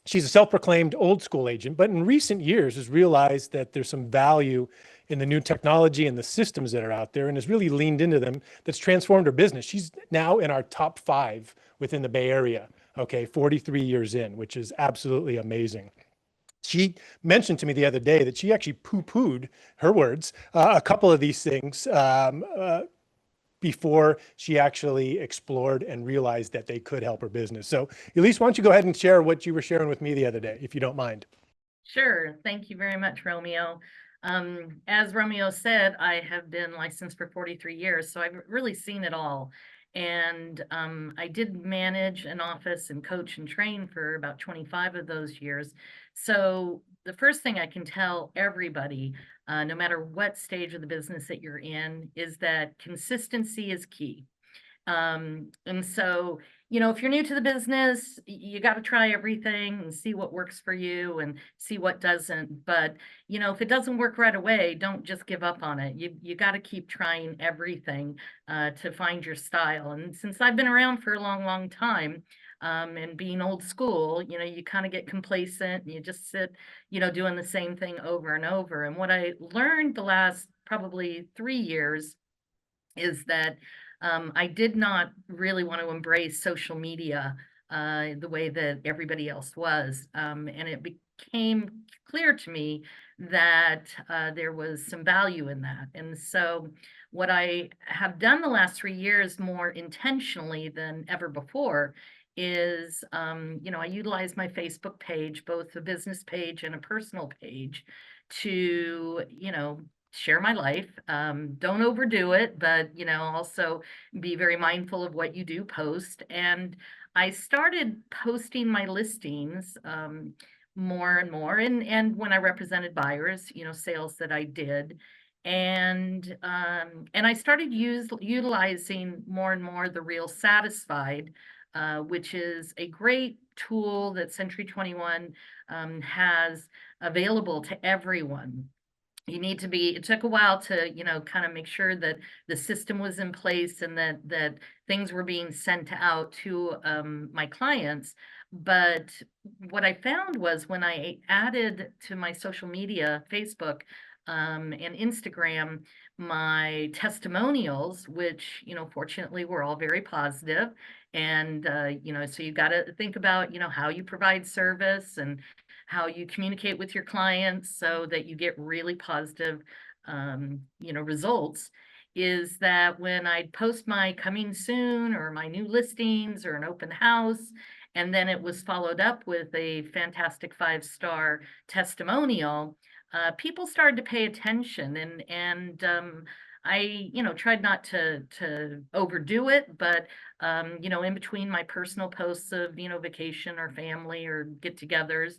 She's a self-proclaimed old school agent, but in recent years has realized that there's some value in the new technology and the systems that are out there and has really leaned into them. That's transformed her business. She's now in our top 5 within the Bay Area, 43 years in, which is absolutely amazing. She mentioned to me the other day that she actually poo-pooed, her words, a couple of these things before she actually explored and realized that they could help her business. So Elise, why don't you go ahead and share what you were sharing with me the other day, if you don't mind. Sure. Thank you very much, Romeo. As Romeo said, I have been licensed for 43 years, so I've really seen it all. And I did manage an office and coach and train for about 25 of those years. So the first thing I can tell everybody, no matter what stage of the business that you're in, is that consistency is key. And so, if you're new to the business, you got to try everything and see what works for you and see what doesn't. But, if it doesn't work right away, don't just give up on it. You got to keep trying everything to find your style. And since I've been around for a long, long time, and being old school, you kind of get complacent and you just sit, doing the same thing over and over. And what I learned the last probably 3 years is that I did not really want to embrace social media the way that everybody else was. And it became clear to me that there was some value in that. And so what I have done the last 3 years more intentionally than ever before is, I utilize my Facebook page, both a business page and a personal page, to, share my life. Don't overdo it, but, also be very mindful of what you do post. And I started posting my listings more and more. And when I represented buyers, sales that I did. And I started utilizing more and more the Real Satisfied, which is a great tool that Century 21 has available to everyone. It took a while to, kind of make sure that the system was in place and that things were being sent out to my clients. But what I found was when I added to my social media, Facebook and Instagram, my testimonials, which, fortunately were all very positive. And, so you got to think about, how you provide service and how you communicate with your clients so that you get really positive, results, is that when I post my coming soon or my new listings or an open house, and then it was followed up with a fantastic 5-star testimonial, people started to pay attention. And I, tried not to overdo it, but, in between my personal posts of, vacation or family or get-togethers,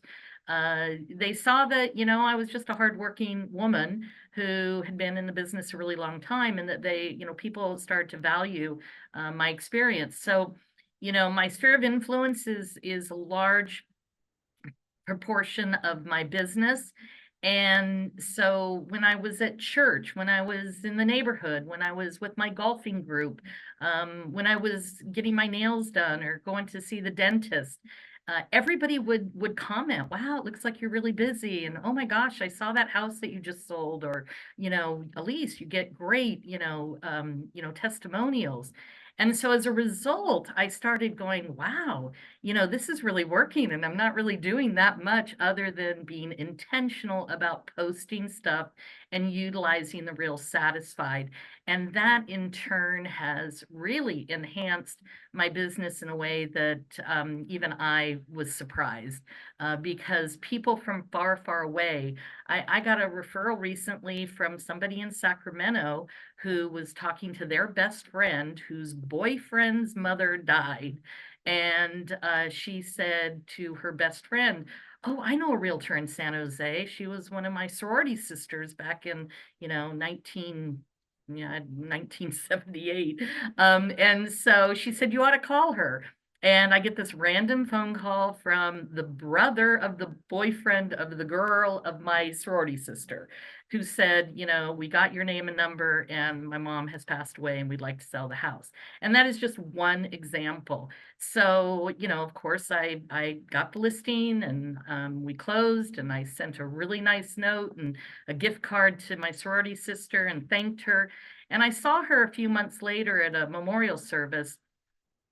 they saw that, I was just a hardworking woman who had been in the business a really long time, and that people started to value my experience. So, my sphere of influence is a large proportion of my business. And so when I was at church, when I was in the neighborhood, when I was with my golfing group, when I was getting my nails done or going to see the dentist, everybody would comment, "Wow, it looks like you're really busy," and "Oh my gosh, I saw that house that you just sold," or, "Elise, you get great, testimonials." And so as a result, I started going, wow, this is really working, and I'm not really doing that much other than being intentional about posting stuff and utilizing the Real Satisfied. And that in turn has really enhanced my business in a way that even I was surprised, because people from far, far away, I got a referral recently from somebody in Sacramento who was talking to their best friend whose boyfriend's mother died. And she said to her best friend, "Oh, I know a realtor in San Jose. She was one of my sorority sisters back in, 1978." And so she said, "You ought to call her." And I get this random phone call from the brother of the boyfriend of the girl of my sorority sister, who said, "We got your name and number, and my mom has passed away, and we'd like to sell the house." And that is just one example. So, of course, I got the listing, and we closed, and I sent a really nice note and a gift card to my sorority sister and thanked her. And I saw her a few months later at a memorial service,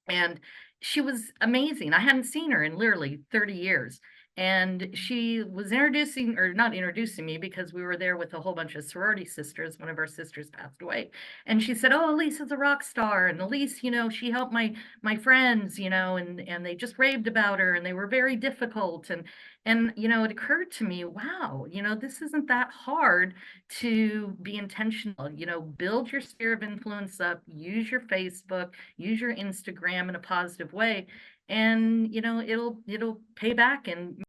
and she was amazing. I hadn't seen her in literally 30 years. And she was introducing, or not introducing me, because we were there with a whole bunch of sorority sisters. One of our sisters passed away. And she said, "Oh, Elise is a rock star. And Elise, she helped my friends, and they just raved about her, and they were very difficult." And it occurred to me, wow, this isn't that hard to be intentional. Build your sphere of influence up, use your Facebook, use your Instagram in a positive way, and it'll pay back. And